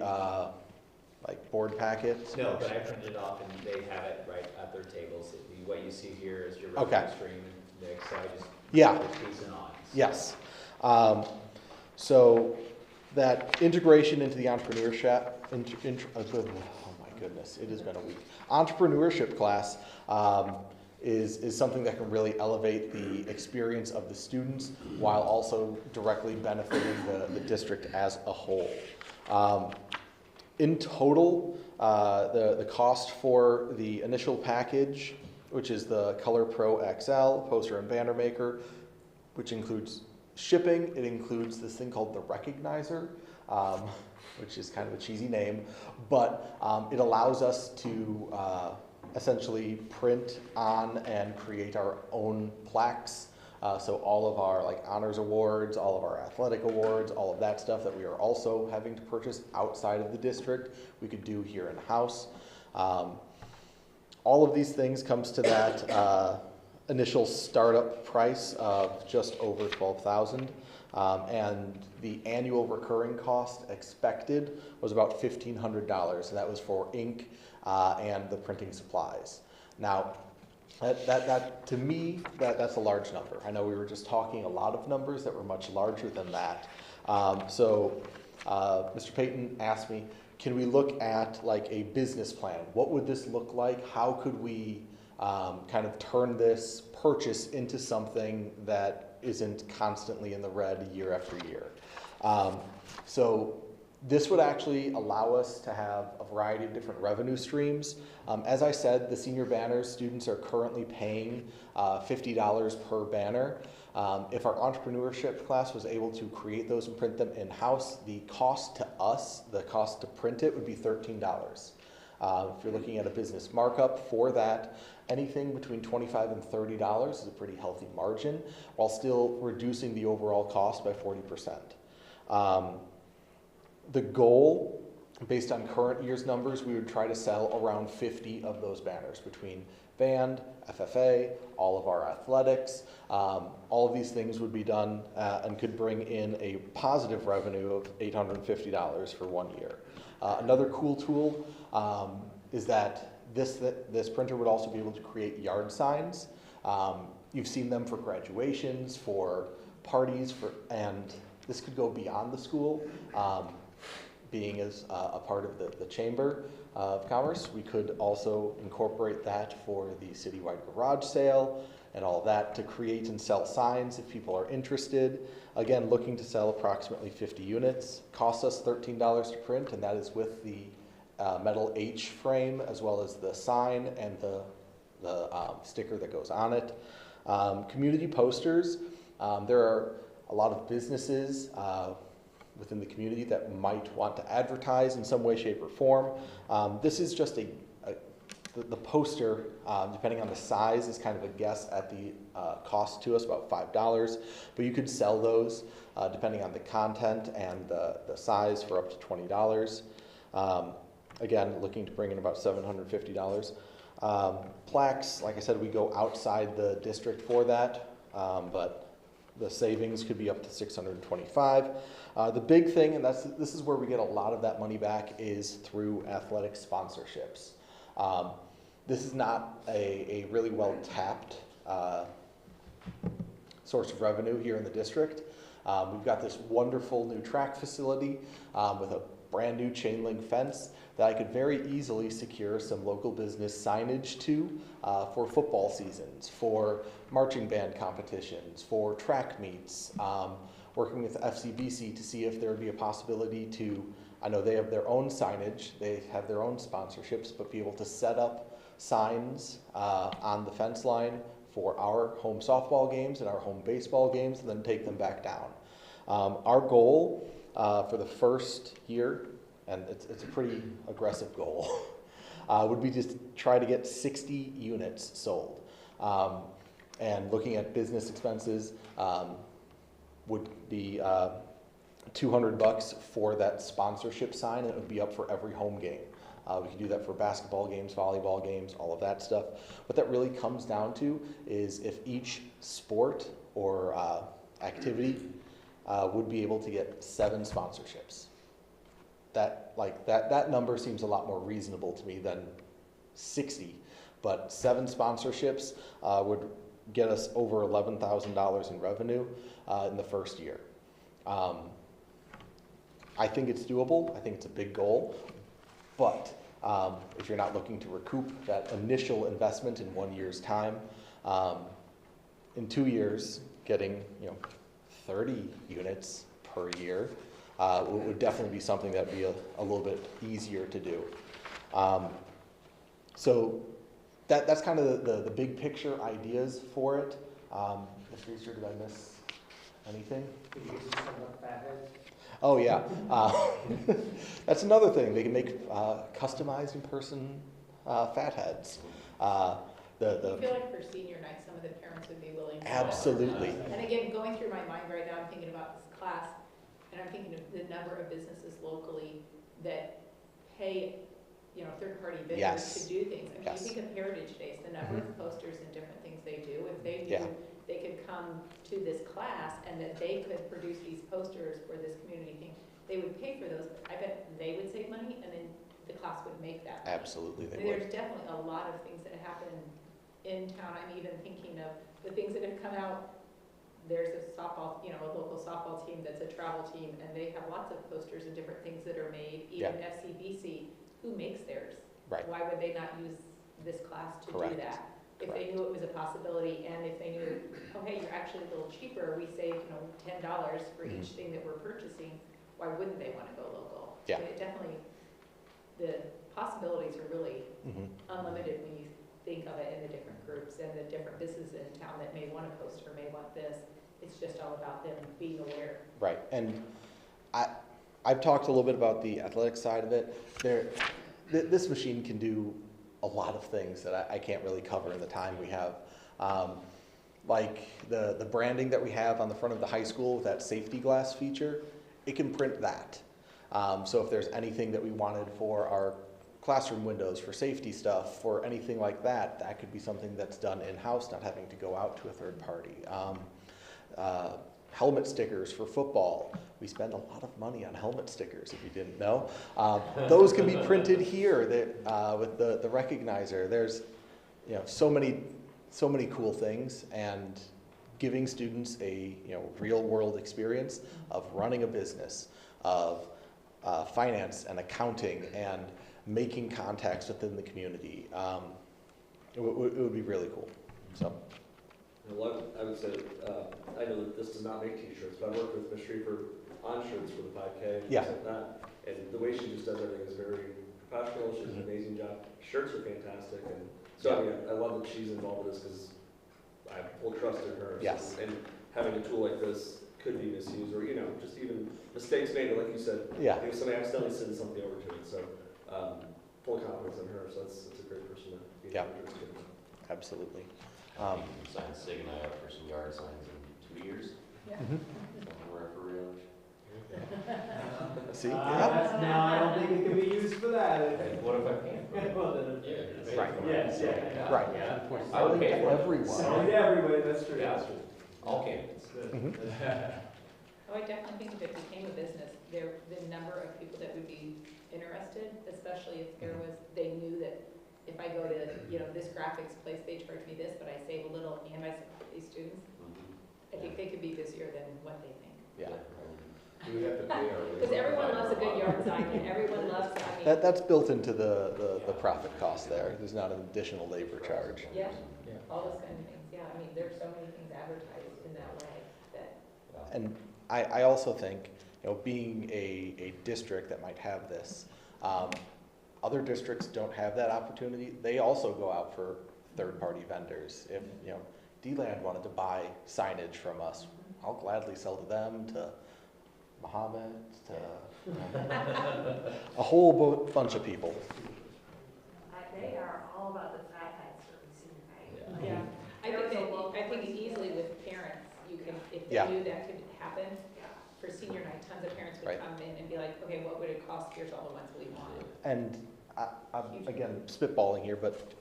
like board packet? No, but I printed it off and they have it right at their tables. What you see here is your Okay. revenue stream, Nick, so I just Yeah. put these in on. Yes. So that integration into the entrepreneurship, oh my goodness, it has been a week. Entrepreneurship class is something that can really elevate the experience of the students while also directly benefiting the district as a whole. In total, the cost for the initial package, which is the Color Pro XL poster and banner maker, which includes shipping, it includes this thing called the Recognizer, which is kind of a cheesy name, but it allows us to essentially print on and create our own plaques. So all of our like honors awards, all of our athletic awards, all of that stuff that we are also having to purchase outside of the district, we could do here in-house. All of these things comes to that initial startup price of just over $12,000, and the annual recurring cost expected was about $1,500, and that was for ink and the printing supplies. Now, that to me, that's a large number. I know we were just talking a lot of numbers that were much larger than that. So Mr. Payton asked me, can we look at like a business plan? What would this look like? How could we kind of turn this purchase into something that isn't constantly in the red year after year? So this would actually allow us to have a variety of different revenue streams. As I said, the senior banners, students are currently paying $50 per banner. If our entrepreneurship class was able to create those and print them in-house, the cost to us, the cost to print it would be $13. If you're looking at a business markup for that, anything between $25 and $30 is a pretty healthy margin, while still reducing the overall cost by 40%. The goal, based on current year's numbers, we would try to sell around 50 of those banners between band, FFA, all of our athletics. All of these things would be done and could bring in a positive revenue of $850 for 1 year. Another cool tool is that this printer would also be able to create yard signs. You've seen them for graduations, for parties, and this could go beyond the school. Being as a part of the Chamber of Commerce, we could also incorporate that for the citywide garage sale and all of that to create and sell signs if people are interested. Again, looking to sell approximately 50 units. Costs us $13 to print, and that is with the metal H frame as well as the sign and the sticker that goes on it. Community posters. There are a lot of businesses within the community that might want to advertise in some way, shape, or form. This is just the poster, depending on the size, is kind of a guess at the cost to us, about $5. But you could sell those, depending on the content and the size, for up to $20. Again, looking to bring in about $750. Plaques, like I said, we go outside the district for that, but the savings could be up to $625. The big thing, and this is where we get a lot of that money back, is through athletic sponsorships. This is not a really well tapped source of revenue here in the district. We've got this wonderful new track facility with a brand new chain link fence that I could very easily secure some local business signage to for football seasons, for marching band competitions, for track meets, working with FCBC to see if there would be a possibility to, I know they have their own signage, they have their own sponsorships, but be able to set up signs on the fence line for our home softball games and our home baseball games, and then take them back down. Our goal for the first year, and it's a pretty aggressive goal, would be just try to get 60 units sold. And looking at business expenses would be $200 for that sponsorship sign, and it would be up for every home game. We can do that for basketball games, volleyball games, all of that stuff. What that really comes down to is if each sport or activity would be able to get 7 sponsorships. That number seems a lot more reasonable to me than 60, but 7 sponsorships would get us over $11,000 in revenue in the first year. I think it's doable. I think it's a big goal, but if you're not looking to recoup that initial investment in 1 year's time, in 2 years, getting 30 units per year would definitely be something that would be a little bit easier to do. So that's kind of the big picture ideas for it. Ms. Reeser, did I miss anything? Could you just sum up fatheads? Oh yeah, that's another thing. They can make customized in-person fatheads. I feel like for senior night, some of the parents would be willing to. Absolutely. And again, going through my mind right now, I'm thinking about this class, and I'm thinking of the number of businesses locally that pay, third-party vendors Yes. to do things. I mean, Yes. you think of Heritage Days, the number of posters and different things they do. If they knew Yeah. they could come to this class and that they could produce these posters for this community thing, they would pay for those. I bet they would save money, and then the class would make that money. Absolutely, they There's would. definitely a lot of things that happen in town. I'm even thinking of the things that have come out. There's a softball, a local softball team that's a travel team, and they have lots of posters and different things that are made. Even FCBC, who makes theirs? Right. Why would they not use this class to Correct. do that? If they knew it was a possibility, and if they knew, oh, hey, you're actually a little cheaper, we save, $10 for each thing that we're purchasing, why wouldn't they want to go local? Yeah. It definitely, the possibilities are really unlimited when you think of it in the different groups and the different businesses in town that may want a poster, may want this. It's just all about them being aware. Right, and I've talked a little bit about the athletic side of it. This machine can do a lot of things that I can't really cover in the time we have. Like the branding that we have on the front of the high school with that safety glass feature, it can print that. So if there's anything that we wanted for our classroom windows, for safety stuff, for anything like that, that could be something that's done in-house, not having to go out to a third party. Helmet stickers for football. We spend a lot of money on helmet stickers, if you didn't know. Those can be printed here with the recognizer. There's so many cool things, and giving students a real world experience of running a business, of finance and accounting, and making contacts within the community. It would be really cool. So. I would say, I know that this does not make t-shirts, but I worked with Ms. Schreifer on shirts for the 5K and things like that. And the way she just does everything is very professional. She does an amazing job. Shirts are fantastic. And so I love that she's involved with this because I have full trust in her. Yes. And having a tool like this could be misused or, just even mistakes made. Like you said, if somebody accidentally sends something over to it. So full confidence in her. So that's a great person to be interested in. Absolutely. Sign Sig and I up for some yard signs in 2 years. Yeah. Referee. See? No, I don't think it can be used for that. What if I can't? Well, then, Right. Yes, yeah. Right. I would pay for it. Everyone. Everybody, that's true. Yeah, all candidates. Oh, I definitely think if it became a business, the number of people that would be interested, especially if they knew that if I go to, this graphics place, they charge me this, but I save a little and I support these students. I think they could be busier than what they think. Yeah. Do we have to pay our? Because everyone loves a good yard sign, and everyone loves, I mean. That's built into the profit cost there. There's not an additional labor charge. Yeah, all those kind of things, yeah. I mean, there's so many things advertised in that way that. And I also think, being a district that might have this, other districts don't have that opportunity. They also go out for third-party vendors. If, D-Land wanted to buy signage from us, I'll gladly sell to them, to Mohammed, to a whole bunch of people. They are all about the fatheads for the senior night. Yeah, I think easily with parents, you can, if they knew that could happen, for senior night, tons of parents would come in and be like, okay, what would it cost? Here's all the ones we want. And I'm again spitballing here, but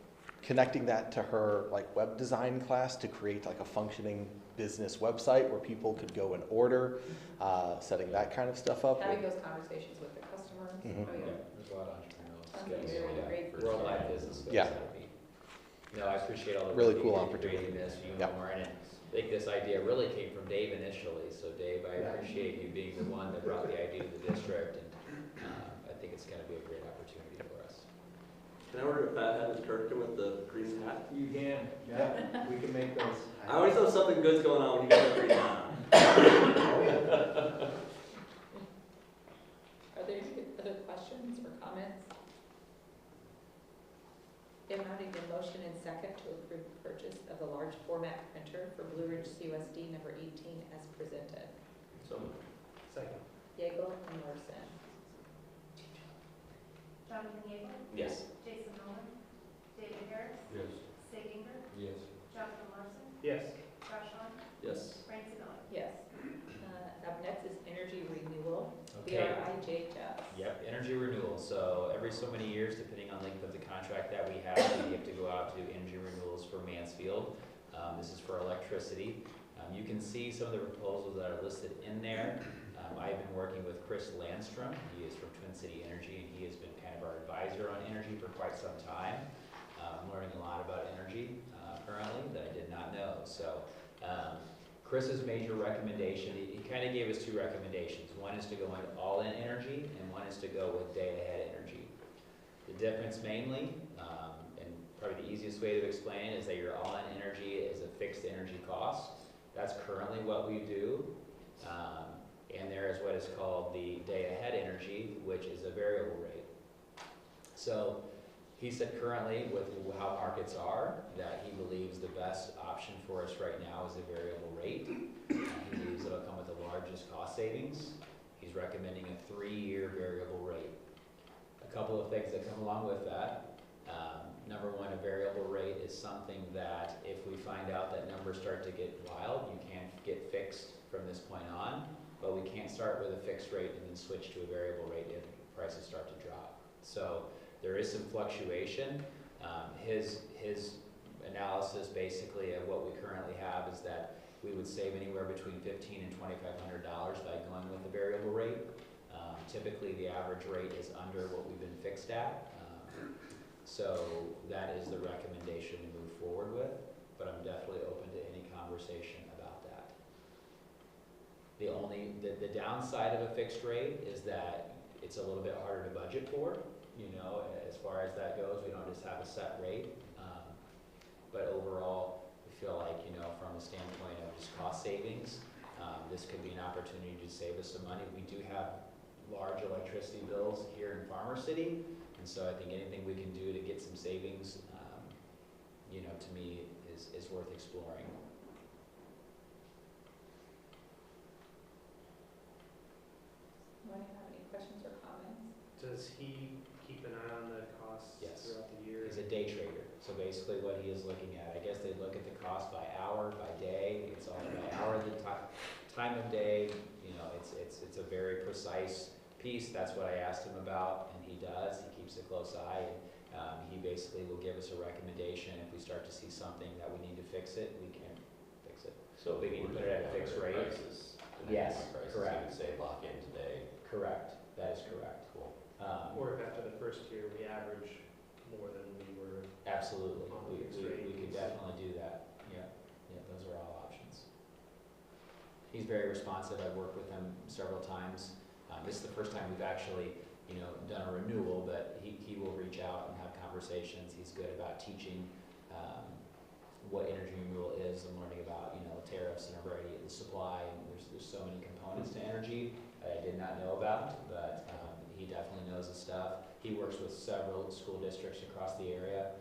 connecting that to her like web design class to create like a functioning business website where people could go and order, setting that kind of stuff up. Having those conversations with the customers. Mhm. Oh, yeah. There's a lot of entrepreneurial Sounds like skills. very great for Worldwide sure. business skills. Yeah. That'd be- No, I appreciate all the Really work cool you did opportunity. creating this, you Yeah. and Lauren, and I think this idea really came from Dave initially. So Dave, I appreciate you being the one that brought the idea to the district, and I think it's gonna be a great opportunity for us. Can I order a fat hat with turkey with the green hat? You can, yeah, we can make those. I always know something good's going on when you got a green hat on. Are there any other questions or comments? If not, I need a motion and second to approve the purchase of the large format printer for Blue Ridge CUSD number 18 as presented. So, Second. Yeagle and Larson. Jonathan Yeagle, Yes. Jason Nolan, David Harris, Yes. Sig Ingber, Yes. Jonathan Larson, Yes. Josh Vaughn, yes. Francie Miller. Yes. Up next is energy renewal, Okay. BRIJHS. Yep, energy renewal. So every so many years, depending on length of the contract that we have to go out to energy renewals for Mansfield. This is for electricity. You can see some of the proposals that are listed in there. I've been working with Chris Landstrom. He is from Twin City Energy, and he has been kind of our advisor on energy for quite some time. I'm learning a lot about energy currently that I did not know. So Chris's major recommendation, he kind of gave us two recommendations. One is to go into all-in energy, and one is to go with day-ahead energy. The difference mainly, and probably the easiest way to explain it, is that your all-in energy is a fixed energy cost. That's currently what we do. And there is what is called the day-ahead energy, which is a variable rate. So he said currently, with how markets are, that he believes the best option for us right now is a variable rate. He believes it'll come with the largest cost savings. He's recommending a 3-year variable rate. A couple of things that come along with that. Number one, a variable rate is something that if we find out that numbers start to get wild, you can't get fixed from this point on, but we can't start with a fixed rate and then switch to a variable rate if prices start to drop. So there is some fluctuation. His analysis basically of what we currently have is that we would save anywhere between $1,500 and $2,500 by going with the variable rate. Typically the average rate is under what we've been fixed at. So that is the recommendation to move forward with, but I'm definitely open to any conversation about that. The downside of a fixed rate is that it's a little bit harder to budget for, as far as that goes. We don't just have a set rate. But overall, we feel like, from a standpoint of just cost savings, this could be an opportunity to save us some money. We do have large electricity bills here in Farmer City, and so I think anything we can do to get some savings, to me is worth exploring. Anyone have any questions or comments? Does he keep an eye on the costs Yes. throughout the year? He's a day trader, so basically what he is looking at, I guess they look at the cost by hour, by day, it's all by hour, the time of day, it's a very precise piece. That's what I asked him about, and he does. He keeps a close eye, and he basically will give us a recommendation. If we start to see something that we need to fix it, we can fix it. So we need to put it at a fixed rate. Yes, correct. Say lock in today. Correct, that is correct. Cool. Or if after the first year we average more than we were. Absolutely, On the fixed rate. we could definitely do that, yeah, those are all options. He's very responsive. I've worked with him several times. This is the first time we've actually, done a renewal, but he will reach out and have conversations. He's good about teaching what energy renewal is and learning about, tariffs and a variety of the supply. And there's so many components to energy that I did not know about, but he definitely knows the stuff. He works with several school districts across the area.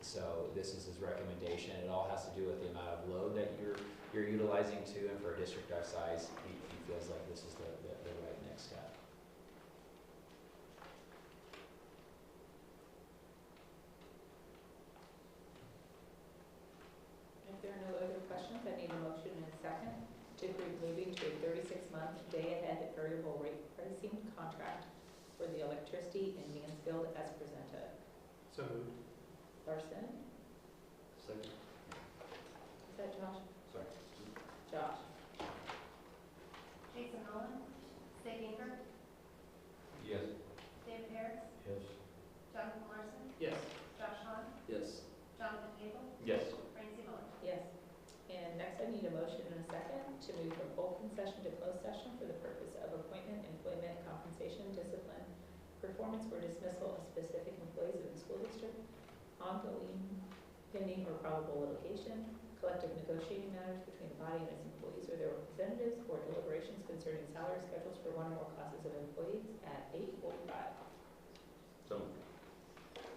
So this is his recommendation. It all has to do with the amount of load that you're utilizing too, and for a district our size, he feels like this is the right next step. If there are no other questions, I need a motion and a second to approve moving to a 36-month day-ahead variable rate pricing contract for the electricity in Mansfield as presented. So moved. Larson? Second. Is that Josh? Sorry. Josh? Jason Nolan, Zach Ingram, Yes. David Harris, Yes. Jonathan Larson, Yes. Josh Hahn, Yes. Jonathan Gable, Yes. Francie Miller. Yes. And next I need a motion and a second to move from open session to closed session for the purpose of appointment, employment, compensation, discipline, performance, or dismissal of specific employees of the school district, ongoing, pending, or probable litigation, collective negotiating matters between the body and its employees or their representatives, or deliberations concerning salary schedules for one or more classes of employees at 8:45. So.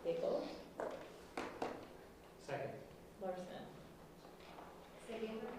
Gable? Second. Larson? Zach Ingram,